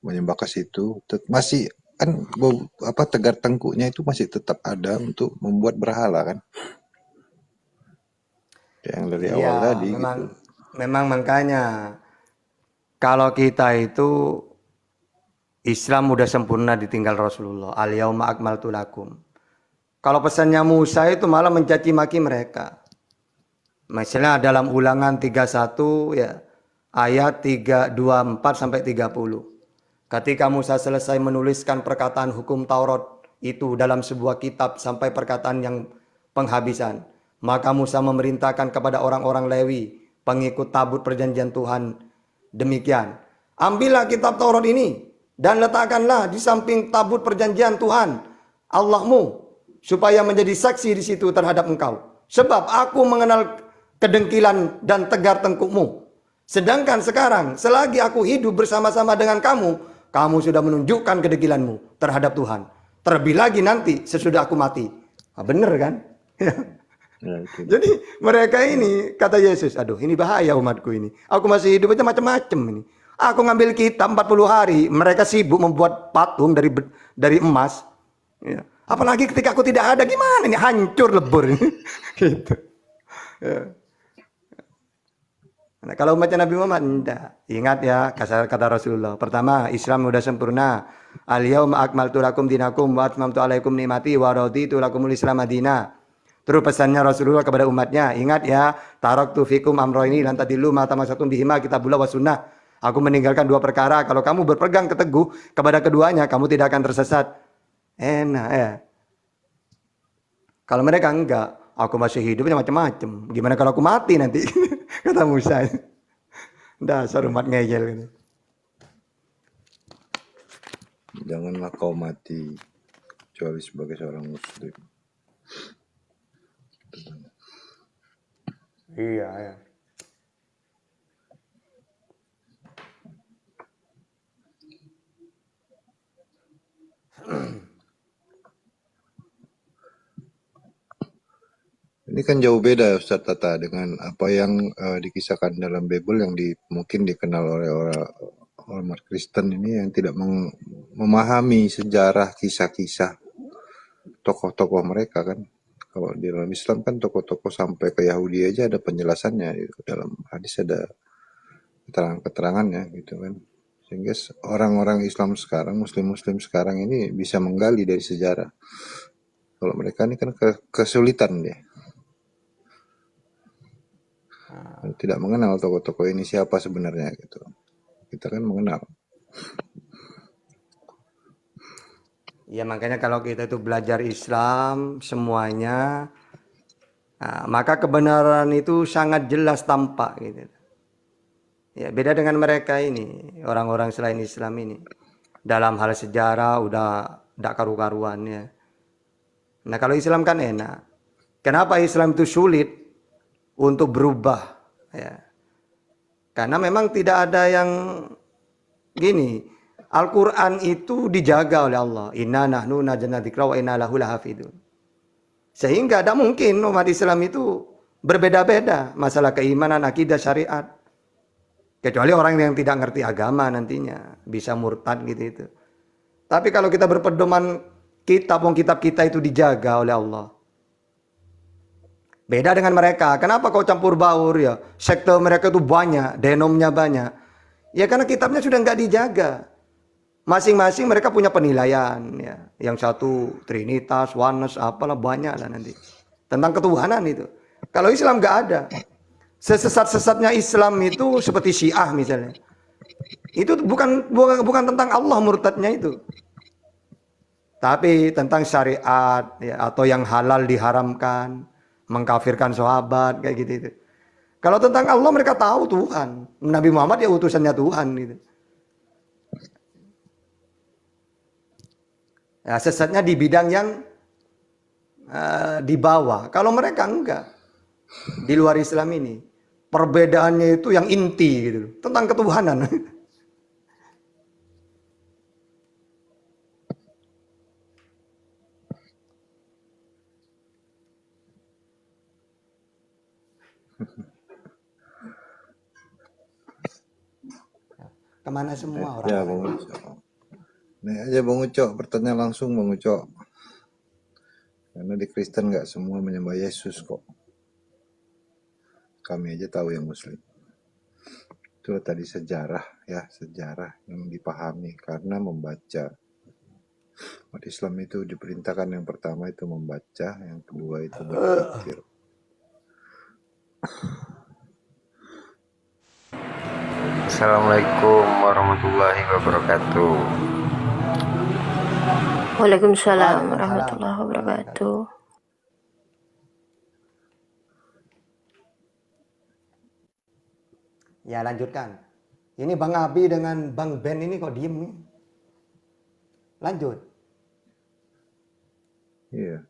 menyembah ke situ. Masih kan tegar tengkuknya itu masih tetap ada untuk membuat berhala kan. Yang dari awal tadi memang, gitu. Memang makanya kalau kita itu Islam udah sempurna ditinggal Rasulullah. Al-yauma akmaltu lakum. Kalau pesannya Musa itu malah mencaci maki mereka. Misalnya dalam Ulangan 31 ya ayat 324 sampai 30. Ketika Musa selesai menuliskan perkataan hukum Taurat itu dalam sebuah kitab sampai perkataan yang penghabisan, maka Musa memerintahkan kepada orang-orang Lewi, pengikut tabut perjanjian Tuhan, demikian. Ambillah kitab Taurat ini dan letakkanlah di samping tabut perjanjian Tuhan Allahmu supaya menjadi saksi di situ terhadap engkau. Sebab aku mengenal kedengkilan dan tegar tengkukmu. Sedangkan sekarang, selagi aku hidup bersama-sama dengan kamu, kamu sudah menunjukkan kedengkilanmu terhadap Tuhan. Terlebih lagi nanti sesudah aku mati. Nah, bener kan? Ya, itu. Jadi mereka ini, kata Yesus, aduh ini bahaya umatku ini. Aku masih hidup aja macam-macam ini. Aku ngambil kitab 40 hari, mereka sibuk membuat patung dari emas. Ya. Apalagi ketika aku tidak ada, gimana ini? Hancur lebur ini. Gitu. Ya. Nah, kalau umatnya Nabi Muhammad, enggak. Ingat ya, kata Rasulullah. Pertama, Islam sudah sempurna. Al-yauma akmaltu lakum dinakum wa atmamtu alaikum nikmati wa raditu lakumul Islam madina. Terus pesannya Rasulullah kepada umatnya, ingat ya, taraktu fikum amroini lan tadillu ma tamasatum bihima kitabullah wa sunnah. Aku meninggalkan dua perkara, kalau kamu berpegang teguh kepada keduanya, kamu tidak akan tersesat. Enak ya. Kalau mereka enggak, aku masih hidupnya macam-macam. Gimana kalau aku mati nanti? Kata Musa. Dasar umat ngeyel gitu. Janganlah kau mati kecuali sebagai seorang muslim. Iya ya. Ini kan jauh beda Ustaz Tata dengan apa yang dikisahkan dalam Bible yang mungkin dikenal oleh orang umat Kristen ini yang tidak memahami sejarah kisah-kisah tokoh-tokoh mereka kan. Kalau di dalam Islam kan tokoh-tokoh sampai ke Yahudi aja ada penjelasannya, dalam hadis ada keterangan-keterangannya gitu kan. Sehingga orang-orang Islam sekarang, Muslim-Muslim sekarang ini bisa menggali dari sejarah. Kalau mereka ini kan kesulitan dia. Tidak mengenal tokoh-tokoh ini siapa sebenarnya gitu. Kita kan mengenal. Ya makanya kalau kita itu belajar Islam semuanya, maka kebenaran itu sangat jelas tampak gitu. Ya beda dengan mereka ini, orang-orang selain Islam ini. Dalam hal sejarah udah tidak karu-karuan ya. Nah kalau Islam kan enak. Kenapa Islam itu sulit untuk berubah? Ya. Karena memang tidak ada yang gini. Al-Quran itu dijaga oleh Allah. Inna nahnu nazzalna dzikra wa inna lahu lahafidun. Sehingga tidak mungkin umat Islam itu berbeda-beda masalah keimanan, akidah, syariat. Kecuali orang yang tidak ngerti agama nantinya bisa murtad gitu itu. Tapi kalau kita berpedoman kitab kita itu dijaga oleh Allah. Beda dengan mereka. Kenapa kau campur baur ya? Sekte mereka itu banyak, denomnya banyak. Ya karena kitabnya sudah nggak dijaga. Masing-masing mereka punya penilaian ya. Yang satu Trinitas, Oneness, apalah banyak lah nanti. Tentang ketuhanan itu. Kalau Islam nggak ada. Sesesat-sesatnya Islam itu seperti Syiah misalnya. Itu bukan tentang Allah murtadnya itu. Tapi tentang syariat ya, atau yang halal diharamkan, mengkafirkan sahabat kayak gitu itu. Kalau tentang Allah mereka tahu Tuhan. Nabi Muhammad ya utusannya Tuhan gitu. Ya, sesatnya di bidang yang di bawah. Kalau mereka enggak. Di luar Islam ini. Perbedaannya itu yang inti gitu. Tentang ketuhanan. Kemana semua orang? Ya, Bang Ucok. Nih aja Bang Ucok, bertanya langsung Bang Ucok. Karena di Kristen nggak semua menyembah Yesus kok. Kami aja tahu yang Muslim. Itu tadi sejarah ya, sejarah yang dipahami karena membaca. Umat Islam itu diperintahkan yang pertama itu membaca, yang kedua itu berpikir. Assalamualaikum warahmatullahi wabarakatuh. Waalaikumsalam warahmatullahi wabarakatuh. Ya lanjutkan. Ini Bang Abi dengan Bang Ben ini kok diem nih. Lanjut. Iya.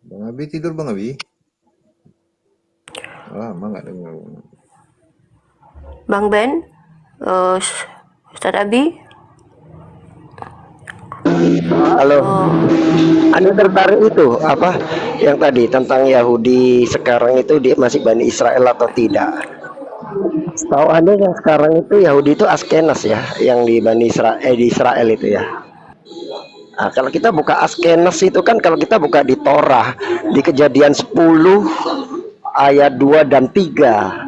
Bang Abi tidur Bang Abi? Lama nggak dengar. Bang Ben, Ustadz Abi. Halo. Anda tertarik itu apa yang tadi tentang Yahudi sekarang itu dia masih Bani Israel atau tidak? Setahu Anda yang sekarang itu Yahudi itu Askenas ya, yang di Bani Israel, di Israel itu ya. Nah, kalau kita buka Askenas itu kan kalau kita buka di Torah di Kejadian 10 ayat 2 dan 3.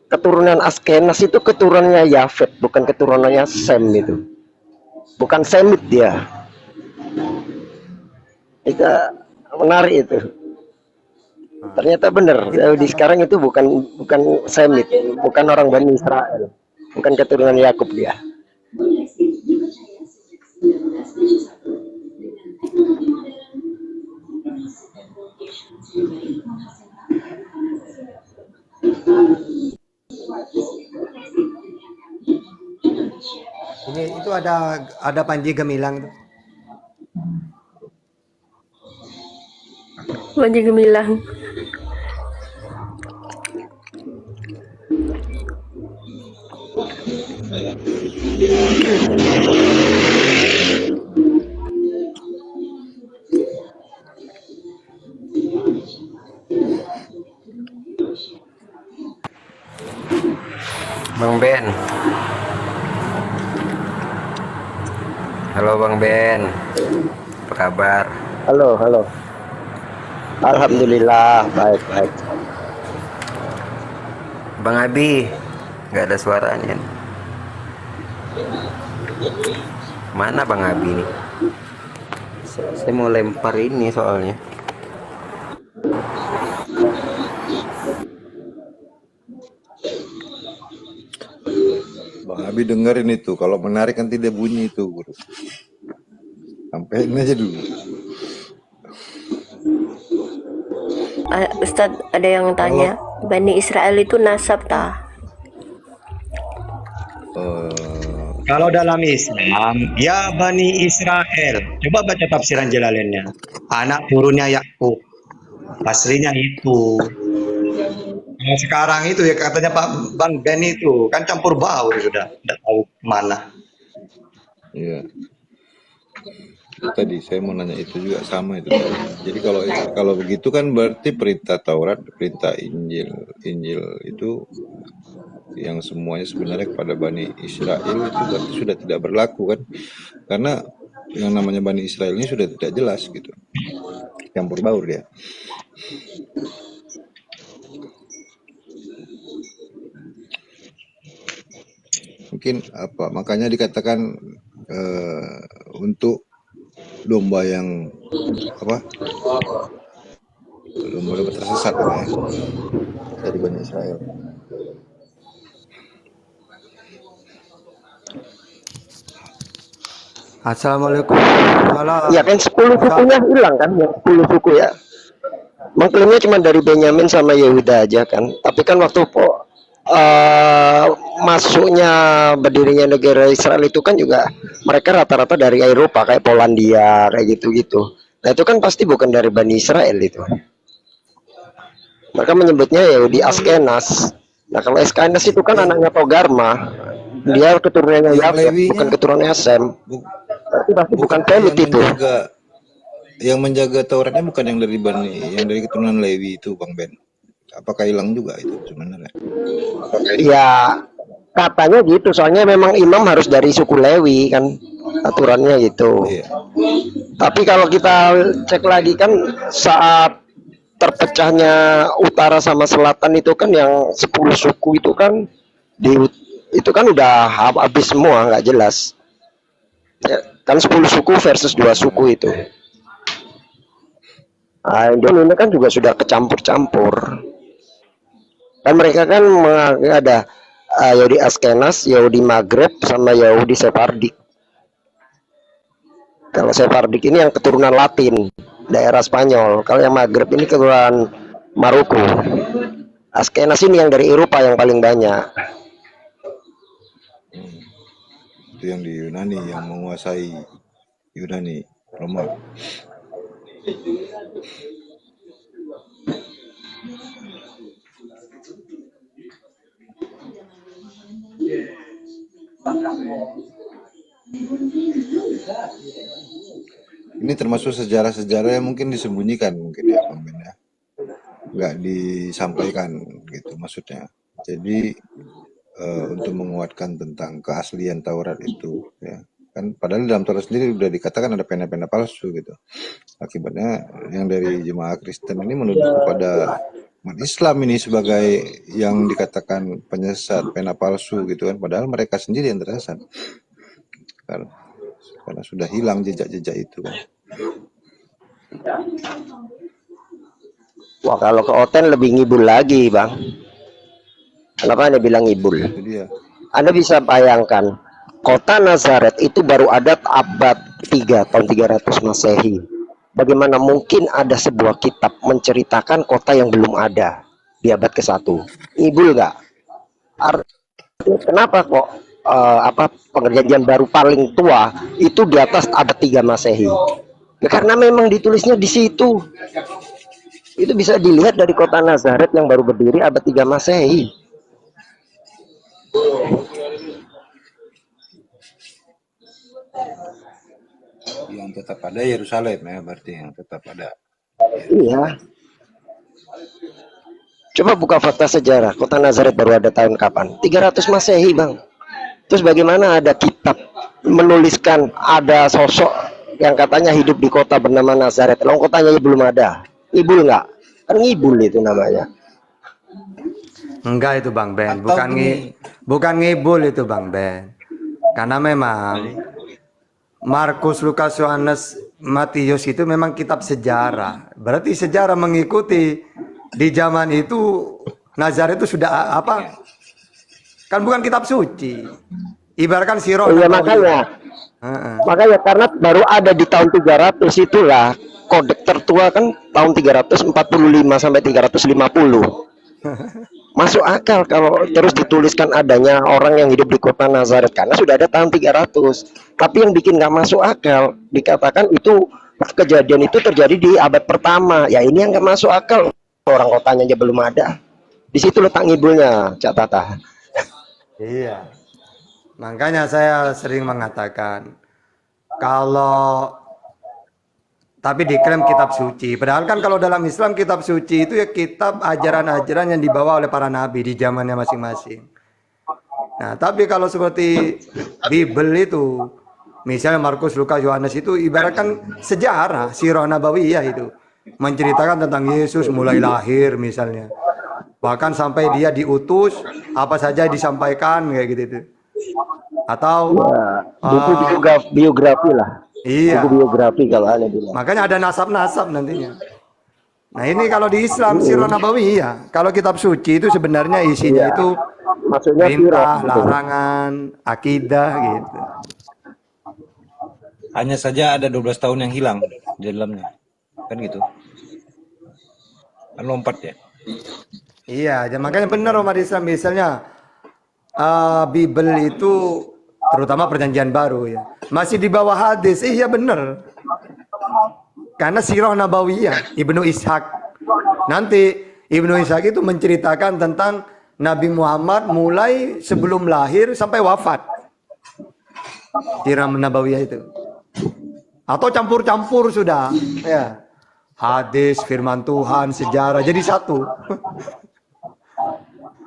Keturunan Askenas itu keturunannya Yafet, bukan keturunannya Sem itu. Bukan Semit dia. Itu menarik itu. Ternyata benar. Di sekarang itu bukan Semit, bukan orang Bani Israel, bukan keturunan Yakub dia. Ini itu ada Panji Gemilang tuh. Panji Gemilang. Bang Ben. Halo Bang Ben. Apa kabar? Halo. Alhamdulillah, baik. Bang Abi, nggak ada suaranya. Mana Bang Abi nih? Saya mau lempar ini soalnya. Bang Abi dengerin itu, kalau menarik kan tidak bunyi itu, Guru. Sampein aja dulu. Ustadz, ada yang tanya, Bani Israel itu nasab tah? Kalau dalam Islam, ya Bani Israel. Coba baca tafsiran Jalalainnya. Anak turunnya Yakub. Aslinya itu. Nah, sekarang itu ya katanya Pak Bang Ben itu kan campur baur sudah, tidak tahu mana. Iya. Itu tadi saya mau nanya itu juga sama itu tadi. Jadi kalau begitu kan berarti perintah Taurat, perintah Injil itu yang semuanya sebenarnya kepada Bani Israel itu berarti sudah tidak berlaku kan? Karena yang namanya Bani Israel ini sudah tidak jelas gitu. Campur baur dia. Mungkin apa? Makanya dikatakan untuk domba yang apa? Domba tersesat ya, dari Bani Israel. Assalamualaikum. Ya kan 10 sukunya hilang kan, yang 10 suku ya. Mengklaimnya cuma dari Benyamin sama Yehuda aja kan. Tapi kan waktu masuknya berdirinya negara Israel itu kan juga mereka rata-rata dari Eropa kayak Polandia kayak gitu-gitu. Nah itu kan pasti bukan dari Bani Israel itu. Mereka menyebutnya Yahudi Askenas. Nah kalau Askenas itu kan anaknya Togarma. Dia keturunannya Yafet, bukan keturunannya Sem. Berarti pasti bukan Pelut itu. Yang menjaga Tauratnya bukan yang dari keturunan Lewi itu, Bang Ben. Apakah hilang juga itu sebenarnya? Ya katanya gitu, soalnya memang imam harus dari suku Lewi kan aturannya gitu. Iya. Tapi kalau kita cek lagi kan saat terpecahnya utara sama selatan itu kan yang 10 suku itu kan itu kan udah habis semua, nggak jelas ya, kan 10 suku versus 2 suku itu. Nah, ini kan juga sudah kecampur-campur kan, mereka kan ada Yahudi Askenas, Yahudi Maghreb, sama Yahudi Sephardic. Kalau Sephardic ini yang keturunan Latin, daerah Spanyol. Kalau yang Maghreb ini keturunan Maroko. Askenas ini yang dari Eropa yang paling banyak. Itu yang di Yunani, yang menguasai Yunani, Roma. Ini termasuk sejarah-sejarah yang mungkin disembunyikan mungkin ya, Bang Ben ya. Nggak disampaikan gitu maksudnya. Jadi untuk menguatkan tentang keaslian Taurat itu ya. Kan padahal dalam Taurat sendiri udah dikatakan ada pena-pena palsu gitu. Akibatnya yang dari jemaah Kristen ini menuduh kepada umat Islam ini sebagai yang dikatakan penyesat, pena palsu gitu kan, padahal mereka sendiri yang tersesat karena sudah hilang jejak-jejak itu kan. Wah kalau ke Oten lebih ngibul lagi Bang. Kenapa Anda bilang ngibul? Anda bisa bayangkan kota Nazaret itu baru ada abad 3 tahun 300 Masehi. Bagaimana mungkin ada sebuah kitab menceritakan kota yang belum ada di abad ke-1? Ngibul nggak? Kenapa kok perjanjian baru paling tua itu di atas abad 3 Masehi? Ya, karena memang ditulisnya di situ. Itu bisa dilihat dari kota Nazaret yang baru berdiri abad 3 Masehi. Yang tetap ada Yerusalem ya, berarti yang tetap ada. Iya. Coba buka fakta sejarah, kota Nazaret baru ada tahun kapan? 300 Masehi, Bang. Terus bagaimana ada kitab menuliskan ada sosok yang katanya hidup di kota bernama Nazaret, lalu kotanya belum ada? Ngibul nggak? Kan ngibul itu namanya. Enggak itu Bang Ben, bukan ngibul itu Bang Ben. Karena memang Markus, Lukas, Yohanes Matius itu memang kitab sejarah. Berarti sejarah mengikuti di zaman itu Nazar itu sudah apa? Kan bukan kitab suci. Ibaratkan sirah. Iya makanya. Makanya karena baru ada di tahun 300 itulah kodek tertua kan tahun 345 sampai 350. Masuk akal kalau terus dituliskan adanya orang yang hidup di kota Nazaret karena sudah ada tahun 300. Tapi yang bikin nggak masuk akal dikatakan itu kejadian itu terjadi di abad pertama. Ya ini yang nggak masuk akal. Orang kotanya aja belum ada. Di situ letak ngibulnya, Cak Tata. Iya. Makanya saya sering mengatakan kalau tapi diklaim kitab suci. Padahal kan kalau dalam Islam kitab suci itu ya kitab ajaran-ajaran yang dibawa oleh para nabi di zamannya masing-masing. Nah, tapi kalau seperti Bible itu, misalnya Markus, Lukas, Yohanes itu ibaratkan sejarah sirah nabawiyah itu. Menceritakan tentang Yesus mulai lahir misalnya. Bahkan sampai dia diutus, apa saja disampaikan kayak gitu. Atau buku biografi lah. Iya. Buku biografi kalau ada bilang. Makanya ada nasab-nasab nantinya. Nah ini kalau di Islam sirah nabawiyah. Kalau kitab suci itu sebenarnya isinya itu maksudnya perintah, larangan, akidah gitu. Hanya saja ada 12 tahun yang hilang di dalamnya. Kan gitu. Kan lompat ya. Iya, makanya benar umat Islam misalnya Bible itu terutama perjanjian baru ya masih di bawah hadis. Iya benar. Karena sirah nabawiyah Ibnu Ishaq. Nanti Ibnu Ishaq itu menceritakan tentang Nabi Muhammad mulai sebelum lahir sampai wafat. Sirah nabawiyah itu. Atau campur-campur sudah ya. Hadis, firman Tuhan, sejarah jadi satu.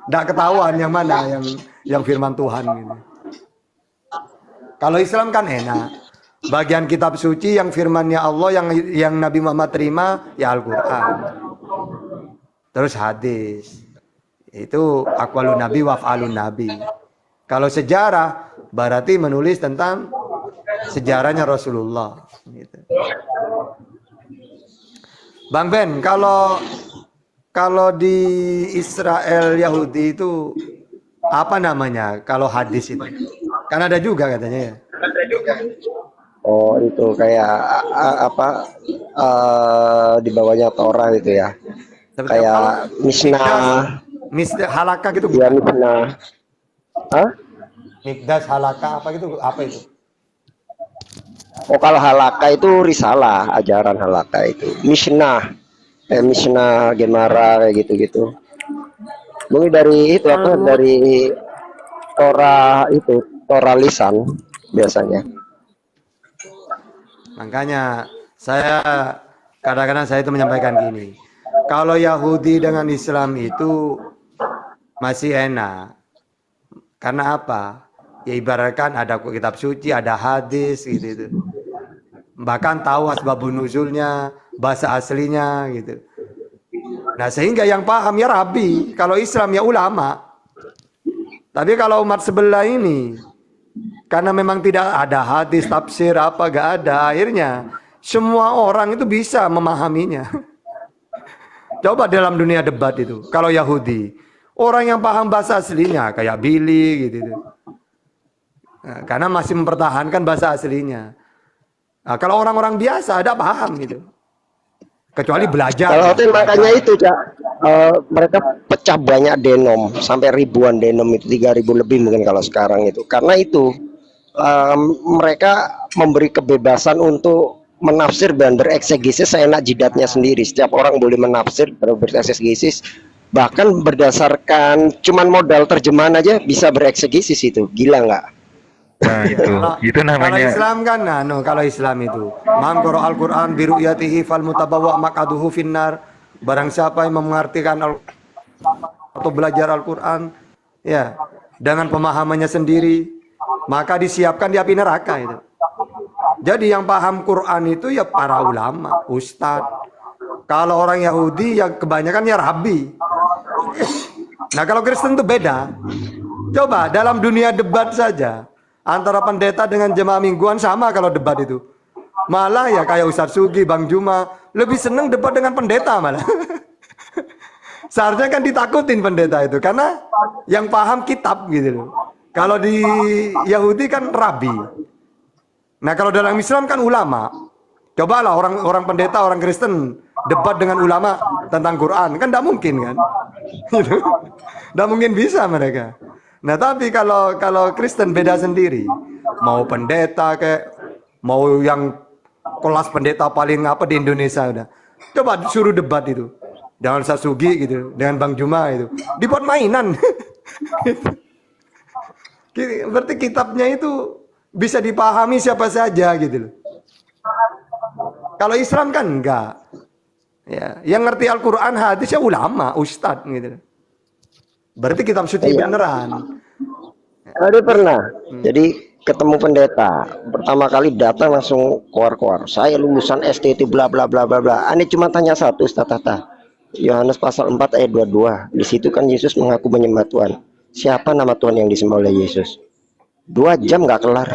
Nggak ketahuan yang mana yang firman Tuhan gitu. Kalau Islam kan enak. Bagian kitab suci yang firmannya Allah yang Nabi Muhammad terima ya Al-Qur'an. Terus hadis. Itu aqwalun nabi wa af'alun nabi. Kalau sejarah berarti menulis tentang sejarahnya Rasulullah gitu. Bang Ben, kalau di Israel Yahudi itu apa namanya? Kalau hadis itu kan ada juga katanya ya. Oh itu kayak di bawahnya Torah gitu ya. Seperti Kayak Mishnah, halakah gitu. Ya Mishnah. Hah? Mikdas halakah apa gitu? Apa itu? Oh kalau halaka itu risalah, ajaran halaka itu. Mishnah, Mishnah, Gemara kayak gitu-gitu. Mungkin dari itu apa? Dari Torah itu, Torah lisan biasanya. Makanya saya kadang-kadang saya itu menyampaikan gini. Kalau Yahudi dengan Islam itu masih enak. Karena apa? Ya ibaratkan ada kitab suci, ada hadis gitu. Bahkan tahu asbabun nuzulnya, bahasa aslinya gitu. Nah sehingga yang paham ya rabi, kalau Islam ya ulama. Tapi kalau umat sebelah ini, karena memang tidak ada hadis, tafsir apa gak ada, akhirnya semua orang itu bisa memahaminya. Coba dalam dunia debat itu, kalau Yahudi, orang yang paham bahasa aslinya kayak Billy gitu. Nah, karena masih mempertahankan bahasa aslinya. Nah, kalau orang-orang biasa ada paham gitu. Kecuali belajar. Kalau itu makanya itu Cak, mereka pecah banyak denom sampai ribuan denom itu 3.000 lebih mungkin kalau sekarang itu. Karena itu mereka memberi kebebasan untuk menafsir dan bereksegesis seenak jidatnya sendiri. Setiap orang boleh menafsir, bereksegesis, bahkan berdasarkan cuman modal terjemahan aja bisa bereksegesis itu. Gila nggak? Nah itu namanya. Kalau Islam kan, kalau Islam itu, man qara al-Quran bi ru'yatihi fal mutabawa maq'aduhu finnar. Barang siapa yang mengartikan atau belajar Al-Quran, ya, dengan pemahamannya sendiri, maka disiapkan di api neraka itu. Jadi yang paham Quran itu ya para ulama, ustadz. Kalau orang Yahudi yang kebanyakan ya rabi. Nah kalau Kristen itu beda. Coba dalam dunia debat saja. Antara pendeta dengan jemaah mingguan sama kalau debat itu. Malah ya kayak Ustadz Sugi, Bang Juma lebih seneng debat dengan pendeta malah. Seharusnya kan ditakutin pendeta itu karena yang paham kitab gitu loh. Kalau di Yahudi kan rabi. Nah kalau dalam Islam kan ulama. Cobalah orang pendeta, orang Kristen debat dengan ulama tentang Quran, kan tidak mungkin kan? Tidak mungkin bisa mereka. Nah tapi kalau Kristen beda sendiri. Mau pendeta kayak mau yang kelas pendeta paling apa di Indonesia udah. Coba suruh debat itu. Dengan Sasugi gitu, dengan Bang Juma itu. Dibuat mainan. Berarti kitabnya itu bisa dipahami siapa saja gitu loh. Kalau Islam kan enggak. Ya, yang ngerti Al-Qur'an hadisnya ulama, ustadz gitu. Berarti kitab suci beneran. Ada pernah. Jadi ketemu pendeta, pertama kali datang langsung keluar. Saya lulusan STT bla bla bla bla bla. Aneh cuma tanya satu, Ustaz Tata. Yohanes pasal 4 ayat 22. Di situ kan Yesus mengaku menyembah Tuhan. Siapa nama Tuhan yang disembah oleh Yesus? 2 jam nggak kelar.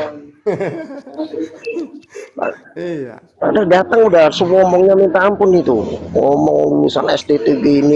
Iya. Padahal datang udah semua ngomongnya minta ampun itu. Ngomong lulusan STT gini